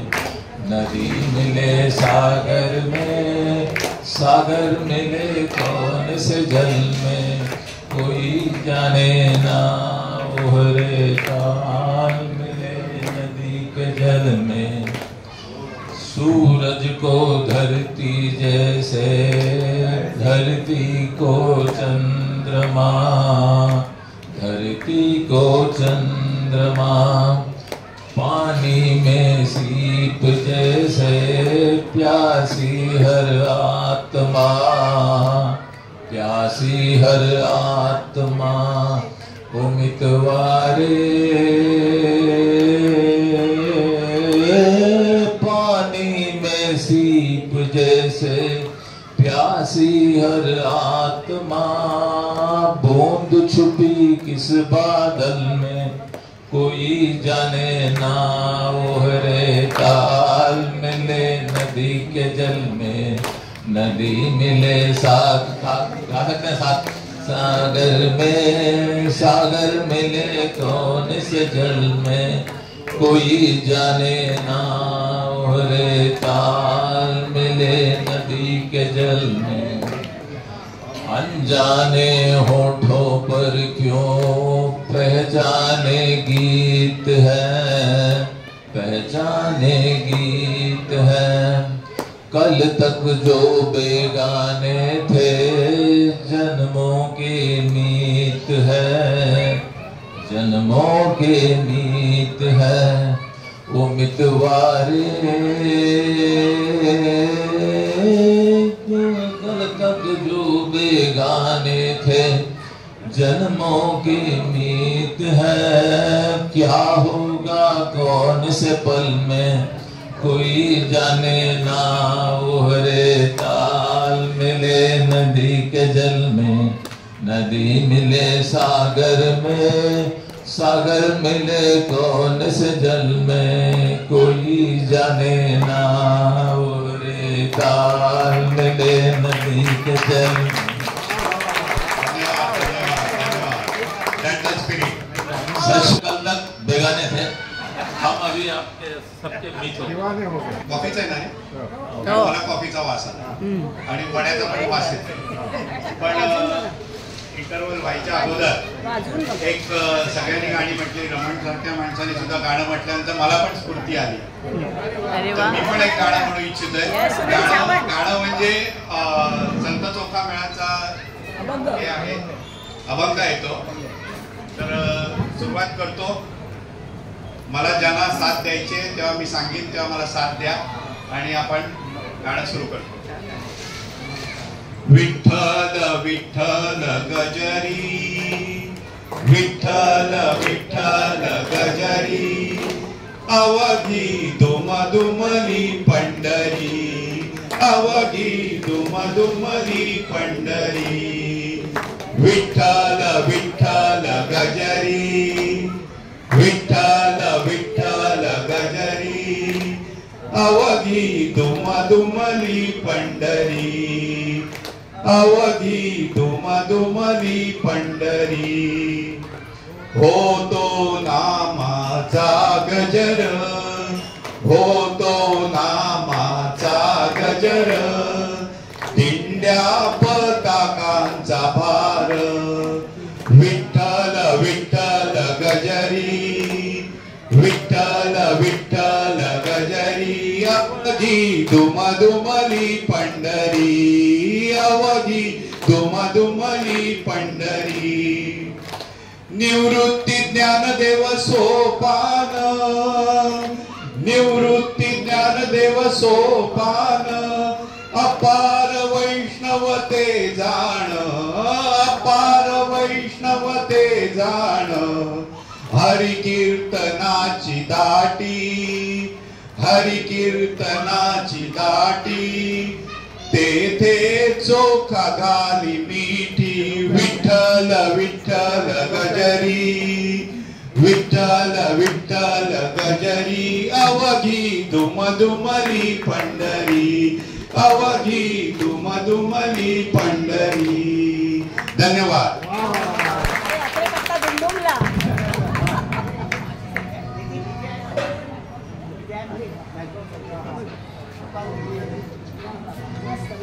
नदी मिले सागर में, सागर मिले कौन से जल में, कोई जाने ना। ओहरे ताल मिले नदी के जल में, सूरज को धरती जैसे, धरती को चंद्रमा, धरती को चंद्रमा, पानी में सीप जैसे प्यासी हर आत्मा, प्यासी हर आत्मा। उमितवारे पानी में सीप जैसे प्यासी हर आत्मा, बूंद छुपी किस बादल में, कोई जाने ना। ओहरे ताल मिले नदी के जल में, नदी मिले साथ साथ सागर में, सागर मिले कौन से जल में, कोई जाने ना। ओहरे ताल मिले नदी के जल में, अनजाने होठों पर क्यों पहचाने गीत है, पहचाने गीत है। कल तक जो बेगाने थे जन्मों के मीत है, जन्मों के मीत है। वो मितवारे कल तक जो बेगाने थे जन्मों के मीत है। क्या होगा कौन से पल में, कोई जाने ना। ओहरे ताल मिले नदी के जल में, नदी मिले सागर में, सागर मिले कौन से जल में, कोई जाने ना। ओहरे ताल मिले नदी के जल में। सच कल तक बेगाने थे, हम अभी आपके सबके बीच हो गए। कॉफीचा आहे ना रे? मला कॉफीचा वास आला आणि वड्याचा पण वास येतो. पण इंटरव्हल व्हायच्या अगोदर एक सगळ्यांनी गाणी म्हटली, रमण सारख्या माणसाने सुद्धा गाणं म्हटल्यानंतर मला पण स्फूर्ती आली. मी पण एक गाणं म्हणू इच्छितोय. गाणं म्हणजे संत चोखा मेळाचा हे आहे, अभंग येतो. तर सुरुवात करतो. मला ज्यांना साथ द्यायचे तेव्हा मी सांगेन तेव्हा मला साथ द्या आणि आपण गाणं सुरू करतो. विठ्ठल विठ्ठल गजरी, विठ्ठल विठ्ठल गजरी, अवघी दुमदुमली पंढरी, अवघी दुमदुमली पंढरी. विठ्ठल विठ्ठल गजरी, विठ्ठल विठ्ठल गजरी, अवघी दुमदुमली पंढरी, अवघी दुमदुमली पंढरी. होतो नामाचा गजर, होतो नामाचा गजर, दिंड्या पताकांचा भार. विठ्ठल विठ्ठल गजरी, विठ्ठल विठ्ठल गजरी. अवघी दुमदुमली पंढरी, अवघी दुमदुमली पंढरी. निवृत्ती ज्ञानदेव सोपान, निवृत्ती ज्ञानदेव सोपान. अपार वैष्णवते जाण, अपार वैष्णवते जाण. हरि कीर्तनाची दाटी, हरि कीर्तनाची दाटी. तेथे चोखा घाली मिठी. विठ्ठल विठ्ठल गजरी, विठ्ठल विठ्ठल गजरी. अवघी दुमदुमली पंढरी, अवघी दुमदुमली पंढरी. धन्यवाद.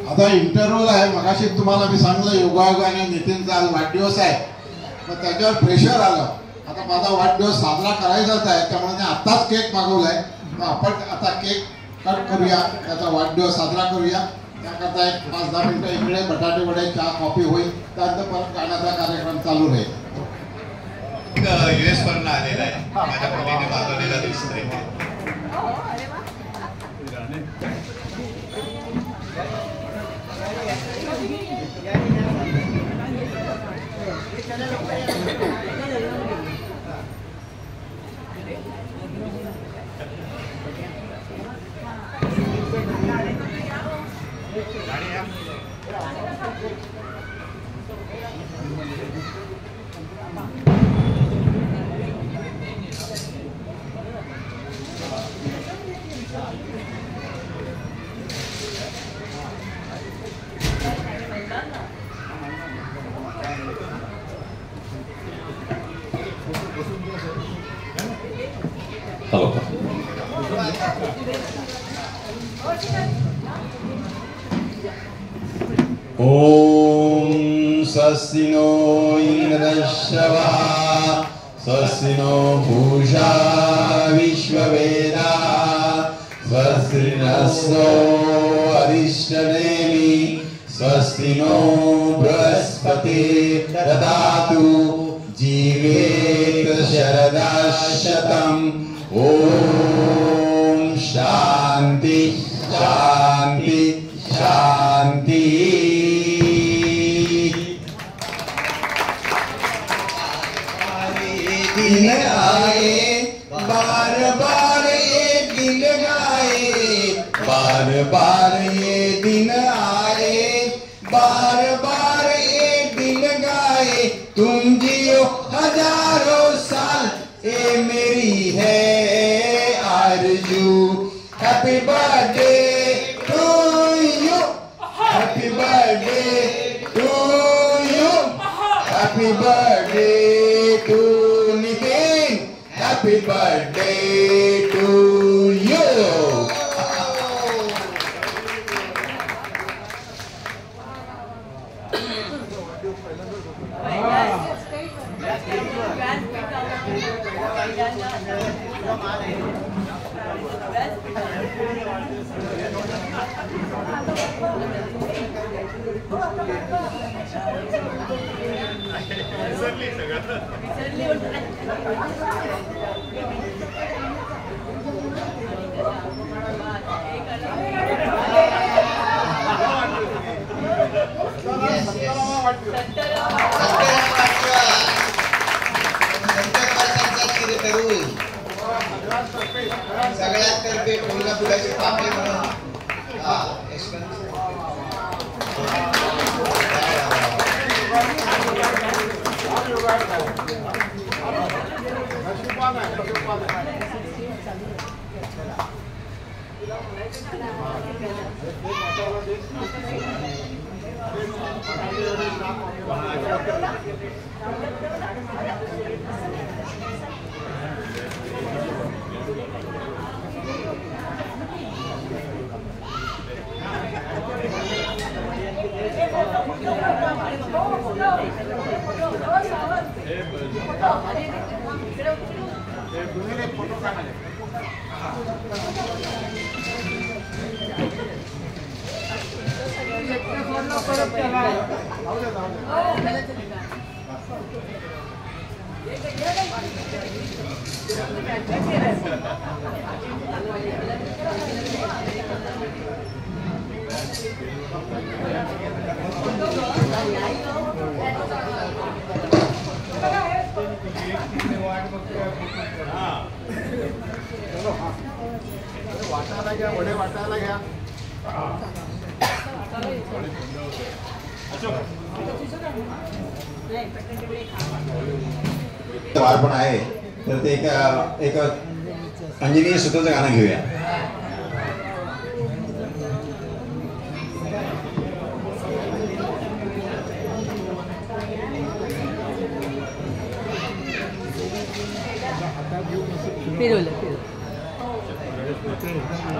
आता इंटरव्ह्यू आहे. मगाशी तुम्हाला मी सांगलं योगायोगाने नितीनचा आज वाढदिवस आहे, मग त्याच्यावर प्रेशर आलं. आता माझा वाढदिवस साजरा करायचाच आहे, त्यामुळे मी आत्ताच केक मागवलाय. तर आपण आता केक कट करूया, त्याचा वाढदिवस साजरा करूया. त्याकरता एक 5-10 मिनिटं इकडे बटाटे वडे चहा कॉफी होईल, त्यानंतर परत गाण्याचा कार्यक्रम चालू राहील. US वरनं आलेला आहे, माझ्या मुलीने मागवलेला दिसत आहे. ओम स्वस्ति नो इंद्रश्रवा, स्वस्ति नो पूषा विश्ववेदा, स्वस्ति नस्तो अरिष्टनेमि, स्वस्ति नो बृहस्पति ददातु जीवेत शरदाशतम्. ओम शांति शांति शांति. दिन आए बार बार ये दिन आए, बार बार ये दिन आए, बार बार ये दिन गाए. तुम जियो हजारों साल, ये मेरी है आरज़ू. Happy birthday to you, happy birthday to you, happy birthday to Nitin, happy birthday to you. सगळ्यात तर्फे कोल्हापुराचे पापे म्हणून नशिबान आहे. बाळपण आहे तर ते एक अंजनी सुताचं गाणं घेऊया. फिरवलं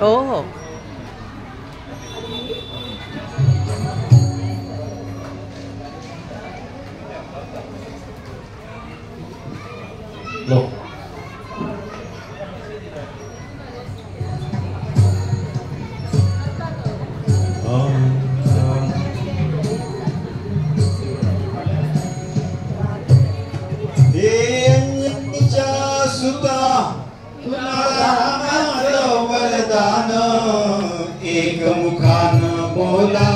हो हो. वरदान एक मुखान बोला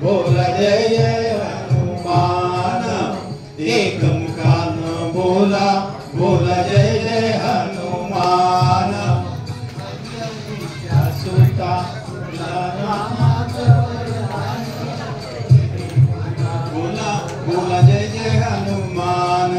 बोला जय जय हनुमान. एक मुखान बोला बोला जय जय हनुमान. सुता बोला बोला जय जय हनुमान.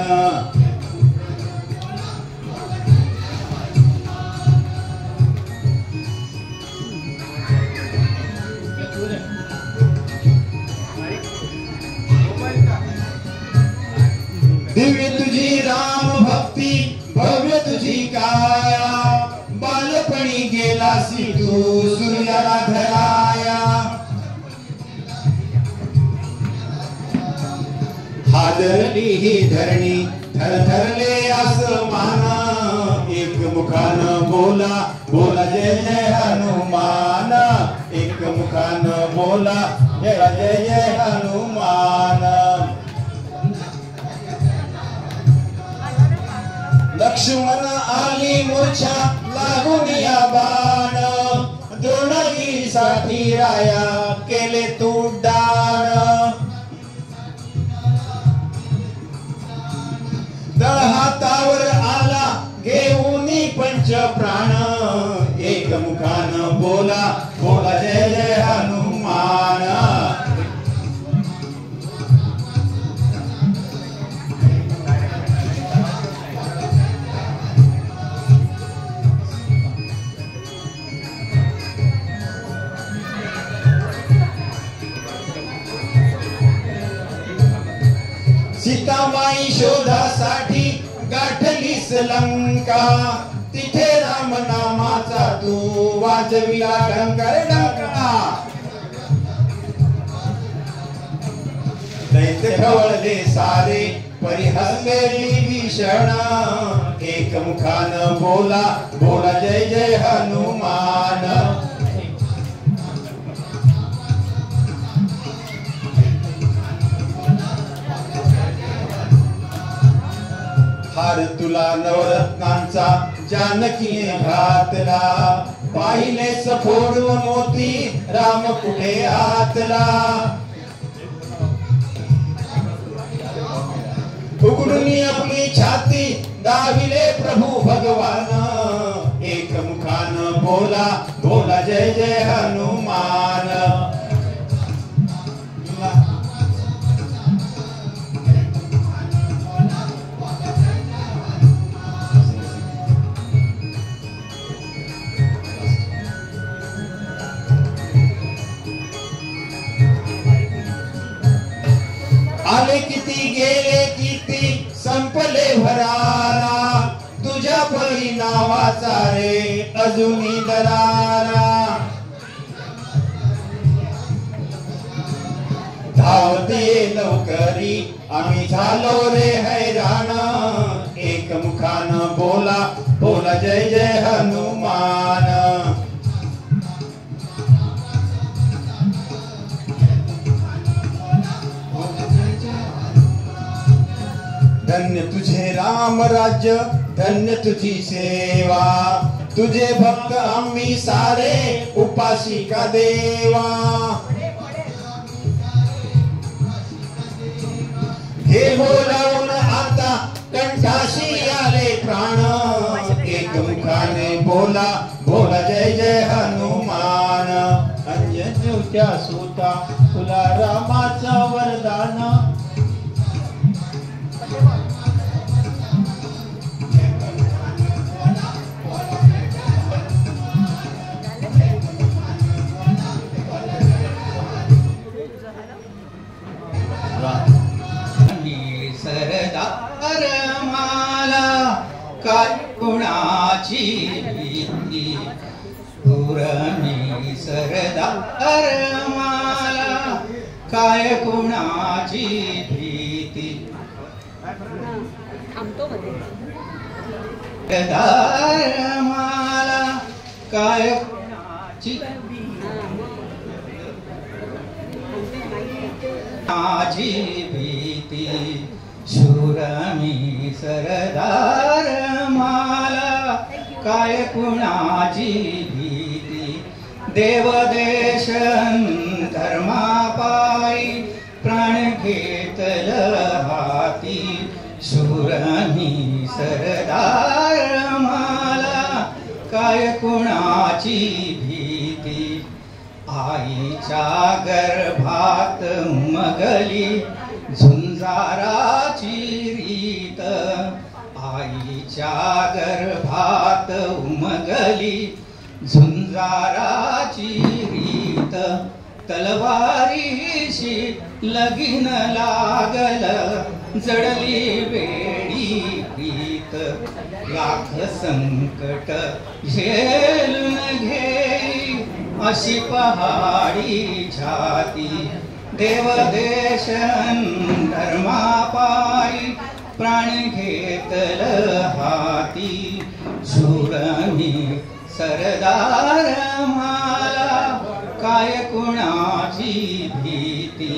दिव्य तुझी राम भक्ती भव्य तुझी काया. बालपणी गेलासी तू सूर्याला धराया. हादरली ही धरणी थरथरले आसमान. एक मुखान बोला बोला जय जय हनुमान. एक मुखान बोला जय जय जय हनुमान. लक्ष्मण आली मूर्छा लागून या बाण. द्रोणगिरीसाठी राया केले तू दान. दळ हातावर आला घेऊन पंच प्राण. एक मुखान बोला बोला जय जय हनुमान. सीताबाई शोधासाठी गाठलीस लंका. तिथे राम नामाचा तू वाजविला डंगर डंका. दैत्य ढवळले सारे परिहसलेली भीषण. एक मुखान बोला बोला जय जय हनुमान. हार तुला नवरत्नांचा जानकीने घातला. पाहिलेस फोडून मोती राम कुठे आतला. उघडून आपली छाती दाविले प्रभू भगवान. एक मुखान बोला बोला जय जय हनुमान. आले किती गेले किती संपले भरारा तुझ्या परी नावाचा रे अजूनी दरारा धावते लवकरी आम्ही झालो रे हैराण एक मुखानं बोला बोला जय जय हनुमान धन्य तुझे राम राज्य धन्य तुझी सेवा तुझे भक्त आम्ही सारे उपासी का देवा हे बोलावून आता कंठाशी आले प्राण एक मुखाने बोला बोला जय जय हनुमान अंजन्यूच्या सुता तुला रामाचं वरदान सरदार माला काय कुणाची भीती पुरणी सरदार माला काय कुणाची भीती सरदार माला काय कुणाची माझी भीती शूरमी सरदार माला काय कुणाची भीती देवदेश धर्मापायी प्राण घेतल हाती शूरमी सरदार माला काय कुणाची भीती आईच्या गर्भात उमगली झुंजाराची रीत आईच्या गर्भात उमगली झुंजाराची रीत तलवारीशी लगीन लागल जडली वेडी प्रीत लाख संकट झेलून घेई अशी पहाडी छाती देवदेश धर्मापायी प्राण घेतल हाती शूरमी सरदार माला काय कुणाची भीती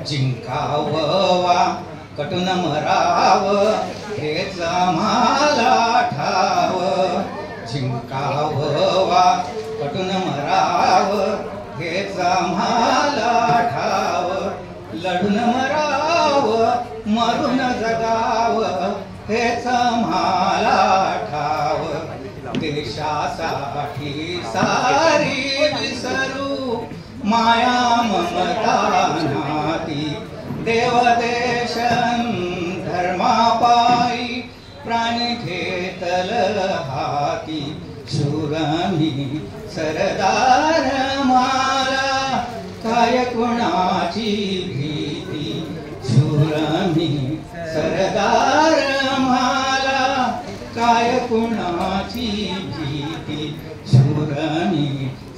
जिंकाववा कटून मराव हेच आम्हाला ठाव जिंकाववा कटून मराव हेच आम्हाला ठाव लढून मराव मरून जगाव हेच आम्हाला ठाव देशासाठी सारी विसरू माया ममता नाती देवदेश धर्मापायी प्राण घेतल हाती शूरमी सरदार माला काय कुणाची भीती शूरमी सरदार माला काय कुणाची भीती शूरमी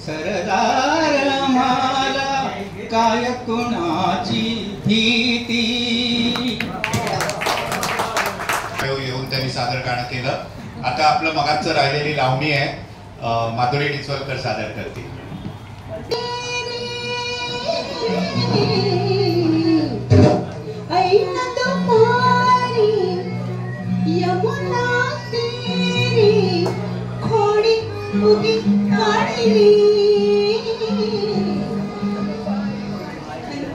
सरदार माला काय कुणाची भीती येऊन त्यांनी सादर गाणं केलं. आता आपलं मगाचं राहिलेली लावणी आहे, माधुरी डिचवलकर सादर करतील. ऐना तुम्हारी यमुना तेरी खोडी उगी काढली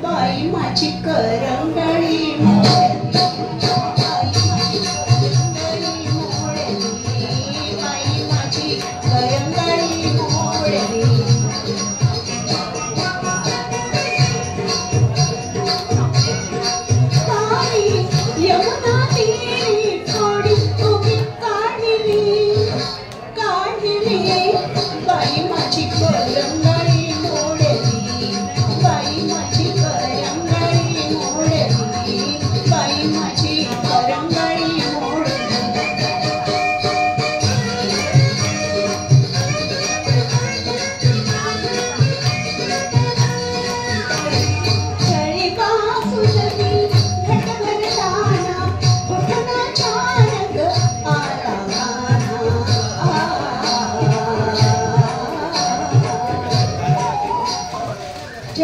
बाई माझी करंगळी मोडली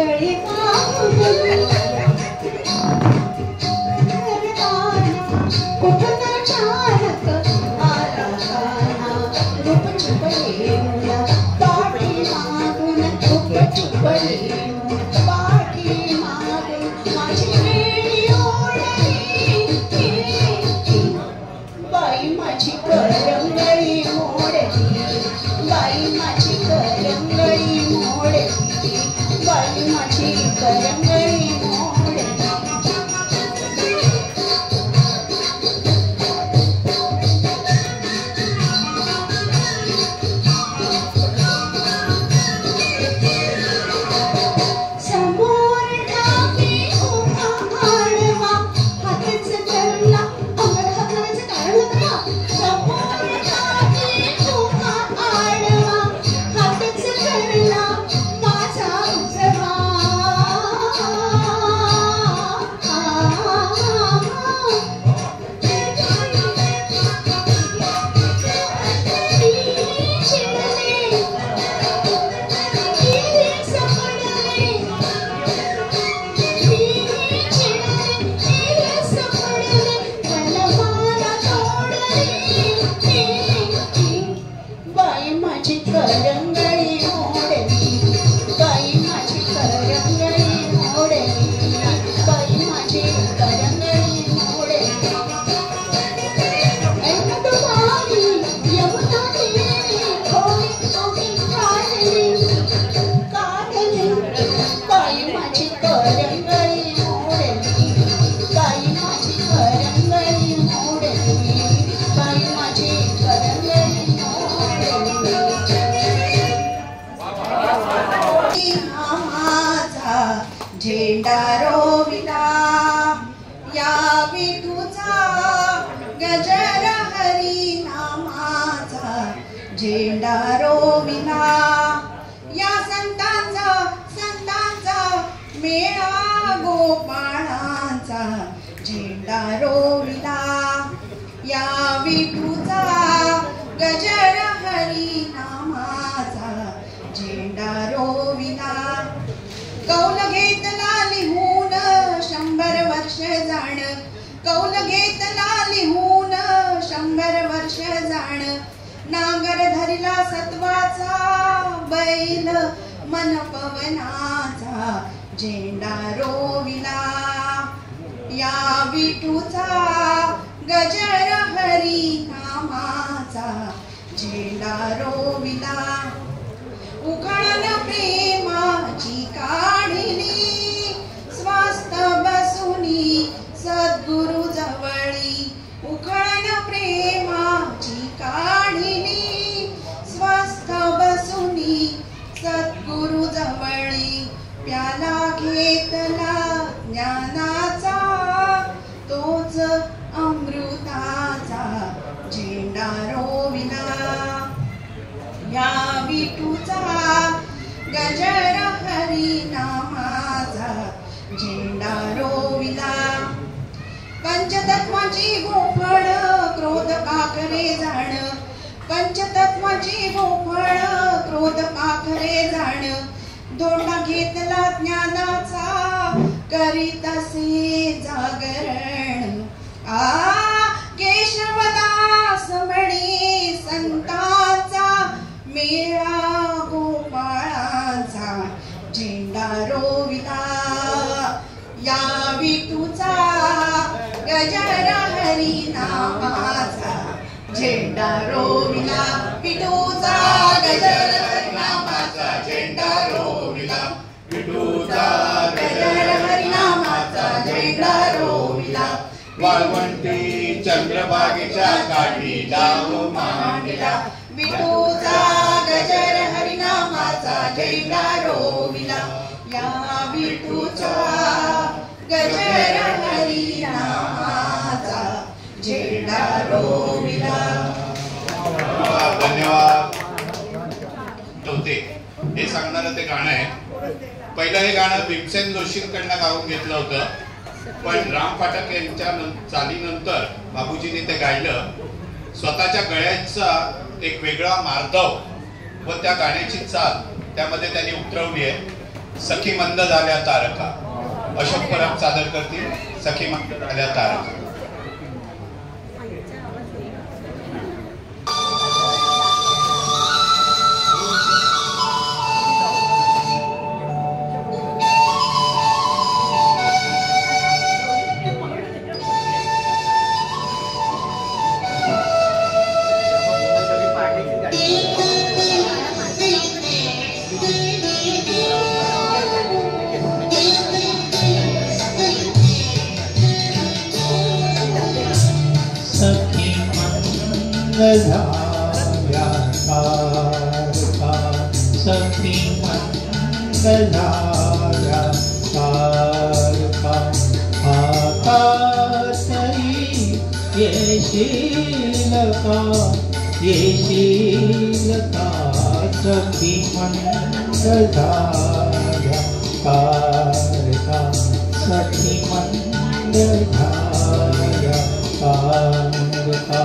चंचळे कुठं चालक आला गाना रूप चुपले मुला पाठी मागून रूप चुपले पाठी मागून माझी वेळी ओढली बाई माझी करंगळी मोडली बाई माझी करंगळी मोडली बाई माझी करंगळी मोडली समोर ठाके उभा आडवा हातच धरला अंगाला हात लावायचं कारण होतं का समोर ठाके उभा आडवा हातच धरला माझा उजवा बाई माझी करंगळी मोडली बाई माझी करंगळी मोडली बाई माझी करंगळी मोडली ऐकत बाई यमुना तीरे ओली ओली काढली बाई माझी करंगळी मोडली बाई माझी करंगळी मोडली बाई माझी करंगळी माझा झेंडा रोविला या विठूचा गजर हरी नामाचा झेंडा रोविला या संतांचा मेळा गोपाळांचा झेंडा रोविला या विठूचा गजर हरी नामाचा झेंडा रोविला कौल घेतला लिहून 100 वर्ष जाण कौल घेतला लिहून 100 वर्ष जाण नांगर धरिला सत्वाचा बैल मन पवनाचा झेंडा रोविला या विठूचा गजर हरी नामाचा झेंडा रोविला उखळण प्रेमाची काढिली स्वस्त बसुनी सद्गुरु जवळी उखळण प्रेमाची काढिली स्वस्त बसुनी सद्गुरु जवळी प्याला घेतला ज्ञानाचा तोच अमृताचा झेंडा रोविला या विठूचा गजर हरी नामाचा झेंडा रोविला पंचतत्वाची भोफळ क्रोध काकरे जाण पंचतत्वाची भोफळ क्रोध काकरे जाण धोंडा घेतला ज्ञानाचा करीत असे जागरण केशवदास म्हणे संतांचा मेळा गोपाळांचा झेंडा रोविला या विठूचा गजर हरी नामाचा झेंडा रोविला विठूचा गजर हरी नामाचा झेंडा रोविला विठूचा गजर हरी नामाचा झेंडा रोविला वाळवंटी चंद्रभागेच्या काठी लावू मांडला विठूचा गजर हरिनामाचा झेंडा रोविला या विठूचा गजर हरिनामाचा झेंडा रोविला धन्यवाद होते हे सांगणारं ते गाणं आहे पहिलं हे गाणं भीमसेन जोशींकडनं गाऊन घेतलं होतं पण राम फाटक यांच्या चालीनंतर बाबूजींनी ते गायलं स्वतःच्या गळ्याचा एक वेगळा मार्दव व त्या गाण्याची चाल त्यामध्ये त्यांनी उतरवली आहे सखी मंद झाल्या तारका. अशोक परब सादर करतील सखी मंद झाल्या तारका. मंगलाया तारका सखी मंगलाया तारका आकाशई येशीलका सखी मंगलाया तारका सखी मंगलाया तारका.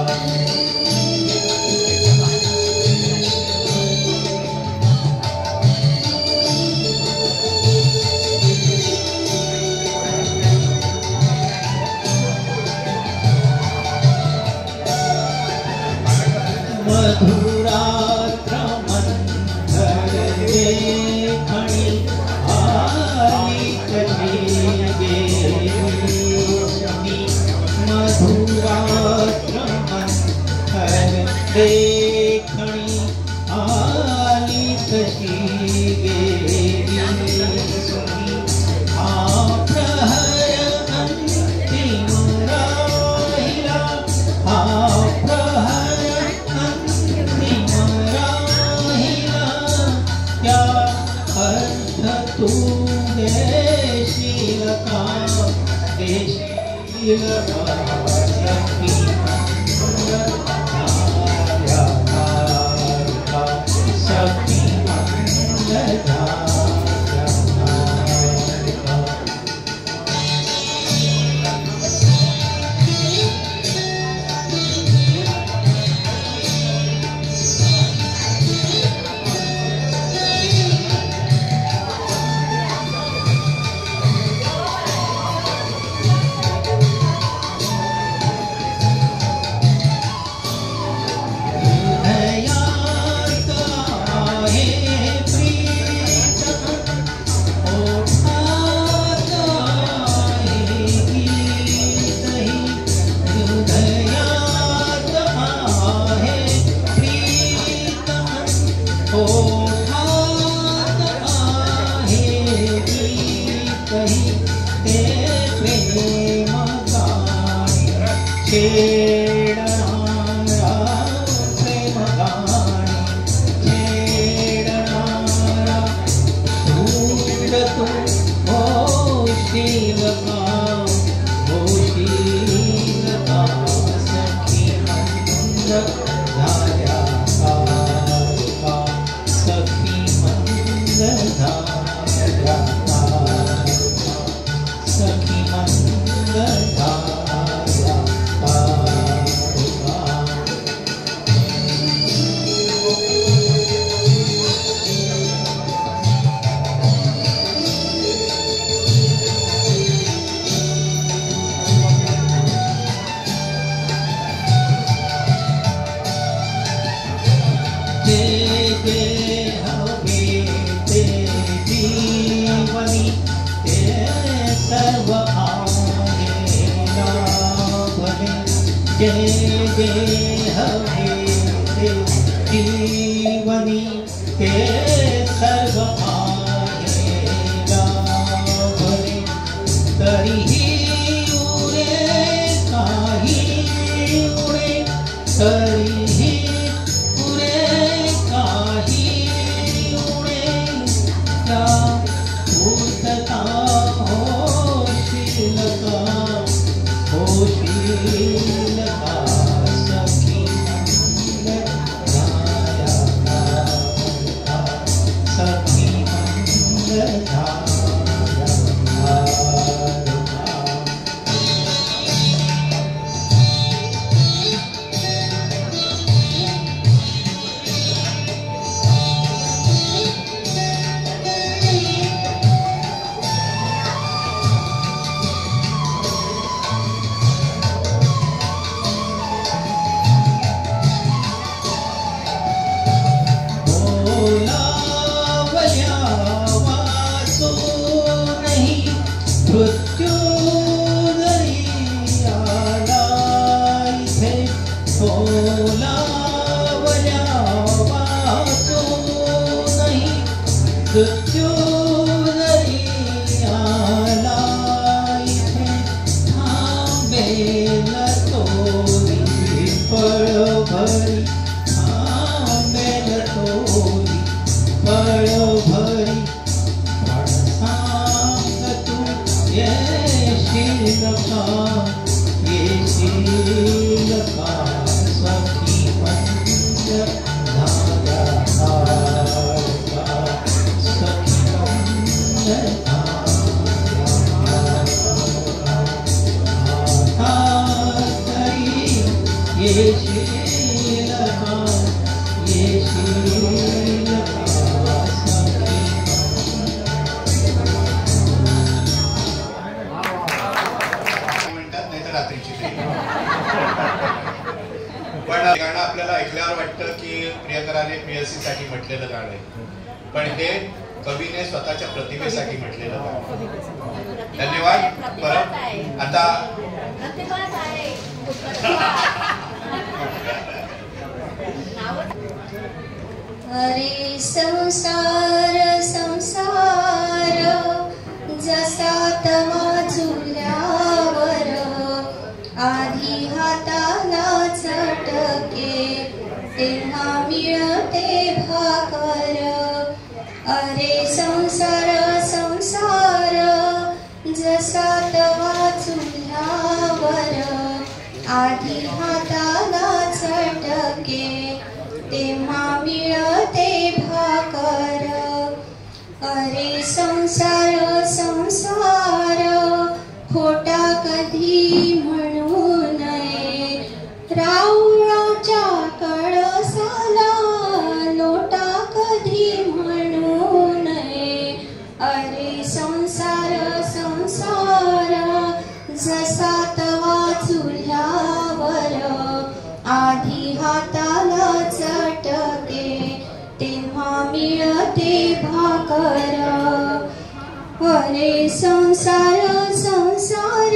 मधुरात्रमन्धरलेखनी आली कशीगेनी मधुरात्रमन्धरलेखनी आली कशीगेनी प्रहर अंतिम राहिला तू देशीलका सखी मंगलाया तारका सखी मंगलाया तारका. जीवनी के सर्व लाभले तरीही उरे काही उरे तरीही उरे काही उरे या पूर्तता होशीलका होशीलका सखी मंगलाया तारका येशील का येशील का सखी पंच धारा सखी पंच येशील का येशील का सखी म्हणतात नाही तर रात्रीची पण गाणं आपल्याला ऐकल्यावर वाटतं की प्रियकराने प्रेयसी साठी म्हटलेलं गाणं आहे, पण हे कवीने स्वतःच्या प्रतिमेसाठी म्हटलेलं गाणं. धन्यवाद. परत आता अरे संसार संसार जसा तवा झुल्यावर आधी हाताला चटके तेव्हा मिळते भाकर. अरे संसार संसार जसा तवा झुल्यावर आधी हाताला चटके तेव्हा मिळते भाकर. अरे संसार संसार खोटा कधी म्हणू नये, राऊळाच्या कळसाला लोटा कधी म्हणू नये. अरे संसार संसार जसा तवा चुल्यावर आधी हाताला चटके तेव्हा मिळते भाकर. अरे संसार संसार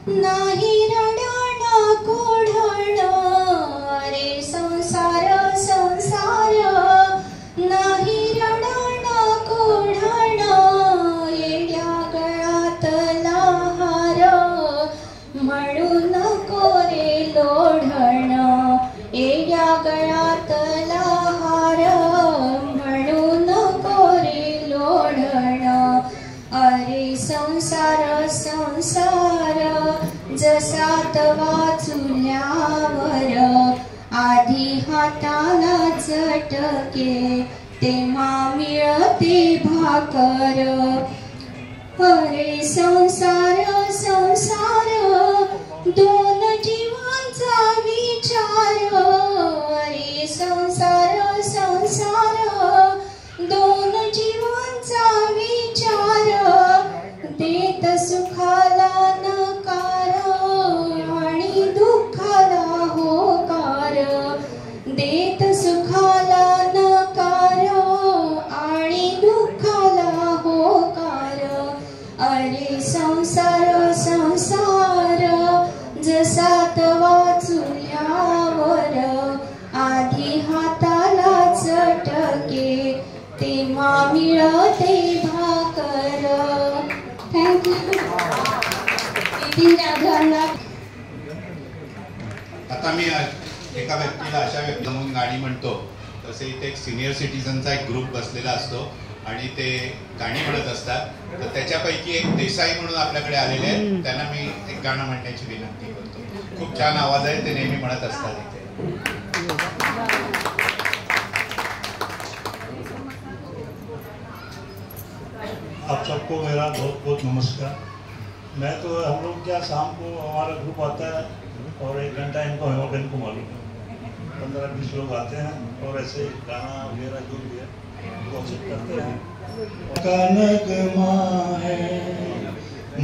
नाही रडण कोढण. अरे संसार संसार नाही रडण कोढण. येड्या गळातला हार म्हणू नको रे लोढण. येड्या गळातला हार म्हणू नको रे लोढण. अरे संसार संसार जसा तवा चुल्यावर आधी हाताला चटके तेव्हा मिळते भाकर. अरे संसार संसार दोन जीवांचा विचार. अरे संसार संसार दोन जीवांचा विचार. देत सुखाला नकार आणि दुःखाला होकार. देत सुखाला नकार आणि दुःखाला होकार. अरे संसार संसार जसा तवा चुल्यावर आधी हाताला चटके तेव्हा मिळते भाकर. थँक्यू. आता मी एका व्यक्तीला अशा व्यक्ती म्हणून गाणी म्हणतो तसे इथे एक सिनियर सिटीजनचा एक ग्रुप बसलेला असतो आणि ते गाणी म्हणत असतात. तर त्याच्यापैकी एक देसाई म्हणून आपल्याकडे आलेले आहेत, त्यांना मी एक गाणं म्हणण्याची विनंती करतो. खूप छान आवाज आहे, ते नेहमी म्हणत असतात इथे. आप सबको मेरा बहुत बहुत नमस्कार. मैं तो हम लोग क्या शाम को हमारा ग्रुप आता है और 1 घंटा इनको को मालूम है, 15-20 लोग आते हैं और ऐसे गाना वगैरह जो भी है वो अच्छे करते हैं. का नगमा है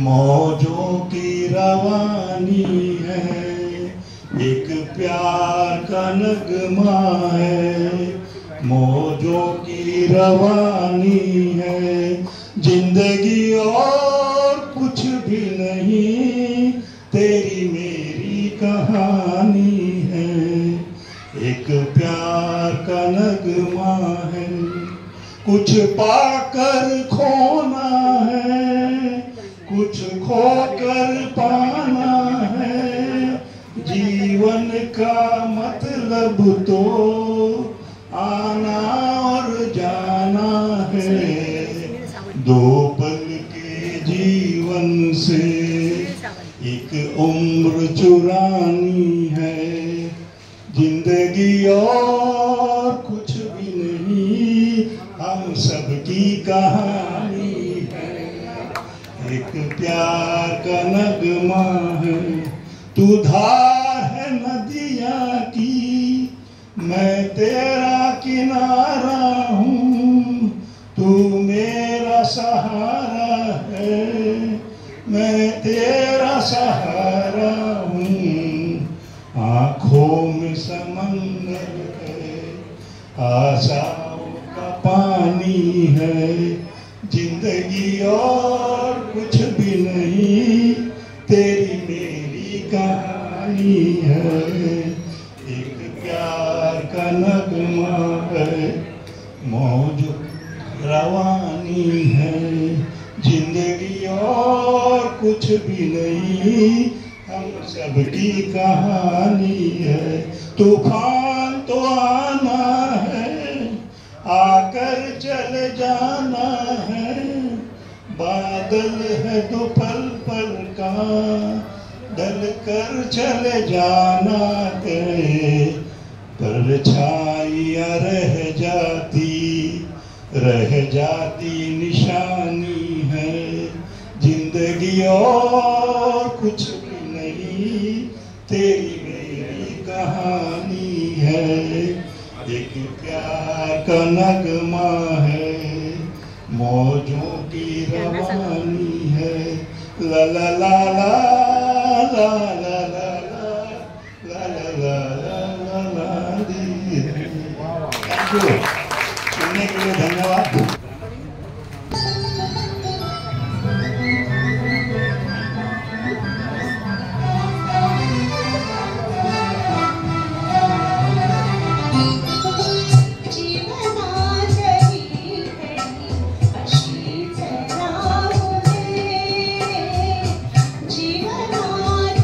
मौजों की रवानी है, एक प्यार का नगमा है मौजों की रवानी है. जिंदगी और कुछ भी नहीं तेरी मेरी कहानी है. एक प्यार का नगमा है, कुछ पाकर खोना है, कुछ खोकर पाना है. जीवन का मतलब तो आना और जाना है. 2 पल के जीवन से एक उम्र चुरानी है, जिंदगी और कुछ भी नहीं, हम सबकी कहानी है। एक प्यार का नगमा है, तू धार है नदिया की, मैं तेरा किनारा हूँ, तू मेरा सहारा है, मैं तेरा सहारा हूँ। आँखों में समंदर है, आशाओं का पानी है, जिंदगी और कुछ भी नहीं, तेरी मेरी कहानी है। एक प्यार का नगमा है, मौज रवानी है, जिंदगी और कुछ भी नहीं, हम सबकी कहानी है। तूफान तो आना है, आकर चले जाना है, बादल है तो पल पल का, ढल कर चले जाना है। परछाइयाँ रह जाती निशानी है, जिंदगी और कुछ भी नहीं, तेरी मेरी कहानी है। एक प्यार का नगमा है, मौजों की रवानी है, ला ला ला ला ला ला ला ला ला ला ला ला दी। सुनने के लिए धन्यवाद। जीवनात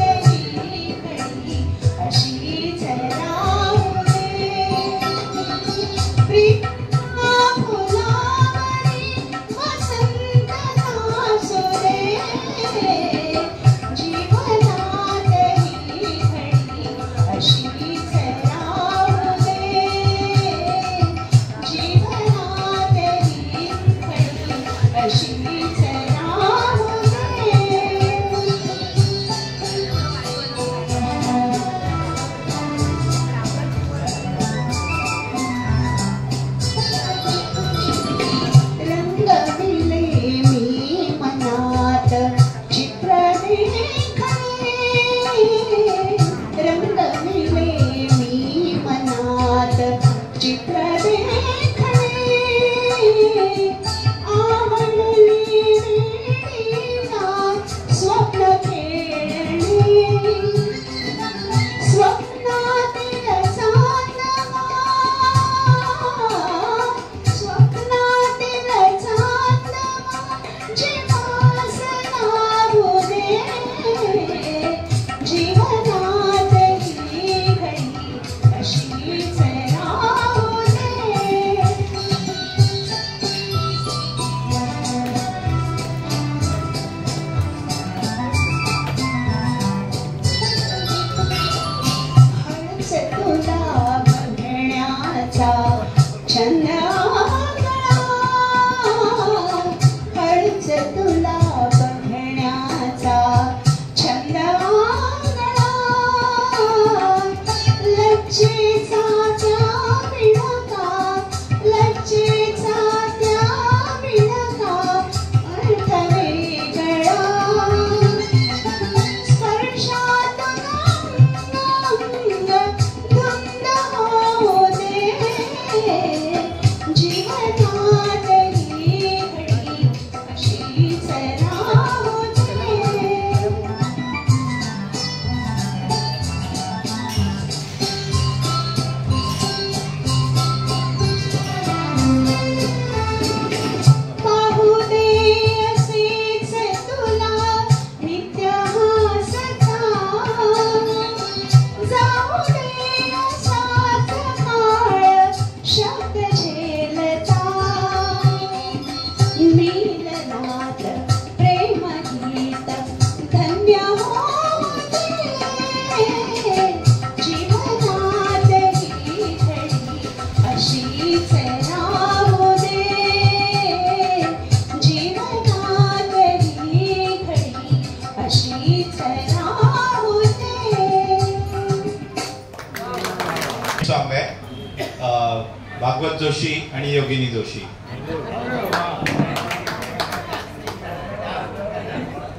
भागवत जोशी आणि योगिनी जोशी.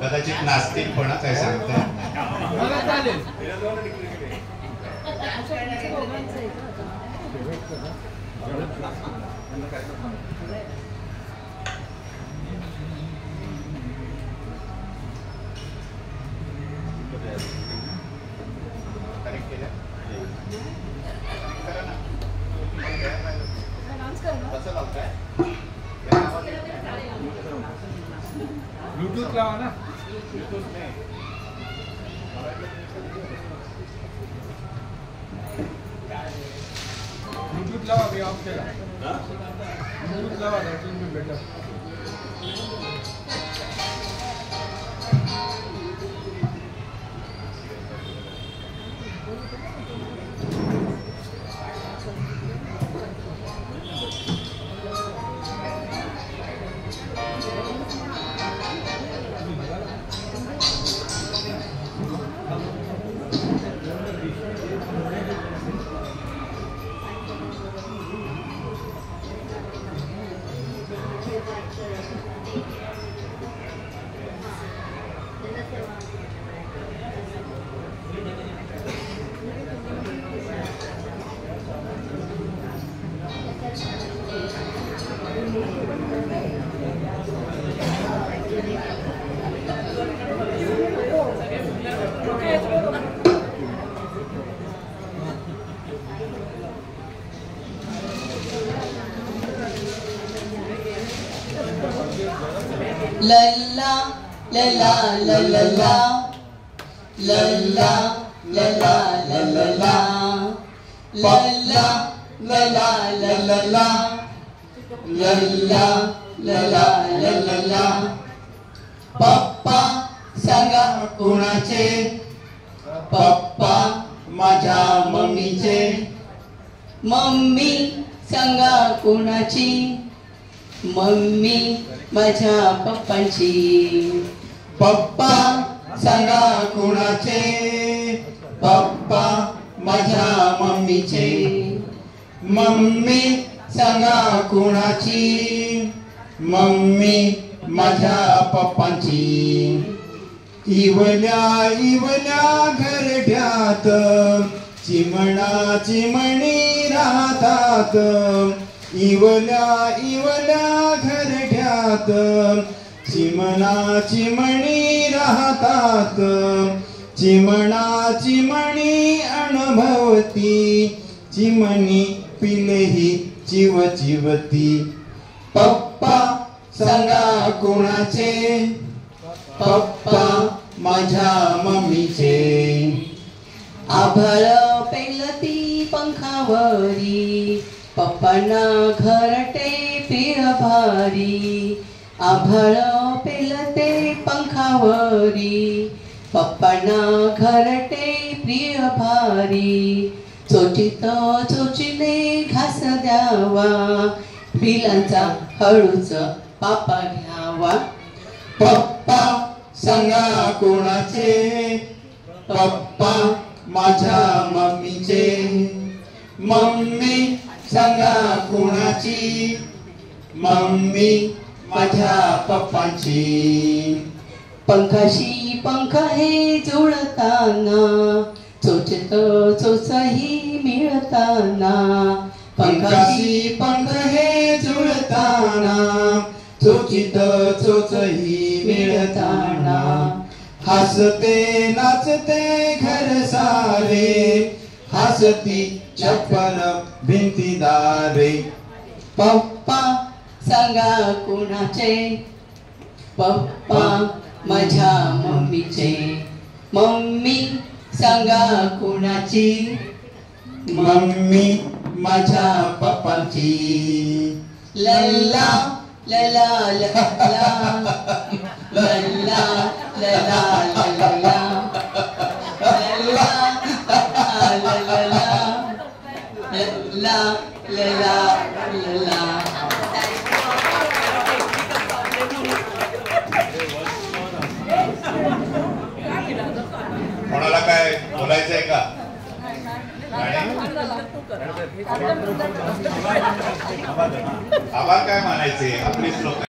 कदाचित नाचतील पण काय सांगता. ब्लूटूथ लावा ना. ब्लूटूथ लावा. मी ऑफ केला. ब्लूटूथ लावा. That will be better. लल्ला लल्ला लल्ला लल्ला लल्ला लल्ला लल्ला लल्ला लल्ला लल्ला लल्ला लल्ला. पप्पा सांगा कुणाचे, पप्पा माझ्या मम्मीचे. मम्मी सांगा कुणाची, मम्मी माझ्या पप्पांची. पप्पा सांगा कुणाचे, पप्पा माझ्या मम्मीचे. मम्मी सांगा कुणाची, मम्मी माझ्या पप्पांची. इवल्या इवल्या घरट्यात चिमणा चिमणी राहतात. इवल्या इवल्या घरट्यात चिमणा चिमणी राहतात. चिमणा चिमणी अनुभवती, चिमणी पिलेही चिव चिवती. पप्पा सांगा कुणाचे, पप्पा माझ्या मम्मीचे. आभाळ पेलती पंखावरी, पप्पांना घरटे प्रिय भारी. आभाळ पेलते पंखावरी, पप्पांना घरटे प्रिय भारी. चोचीत चोचीने घास द्यावा, पिलांचा हळूच पापा घ्यावा. पप्पा सांगा कोणाचे, पप्पा माझ्या मम्मीचे. मम्मी सांगा कोणाची, मम्मी माझ्या पप्पांची. पंखाशी पंख हे जुळताना, चोचत चोचही मिळताना. पंखाशी पंख हे जुळताना, चोचित चोचही मिळताना. हसते नाचते घर सारे, हसती छप्पन भिंतीदारे. पप्पा सांगा कुणाचे, पप्पा माझ्या मम्मीचे. मम्मी सांगा कुणाची, मम्मी माझ्या पप्पांची. लल्ला लल्ला लल्ला लल्ला लल्ला लल्ला लल्ला लल्ला. कोणाला काय बोलायचंय का? आभार काय मानायचे आपले श्लोक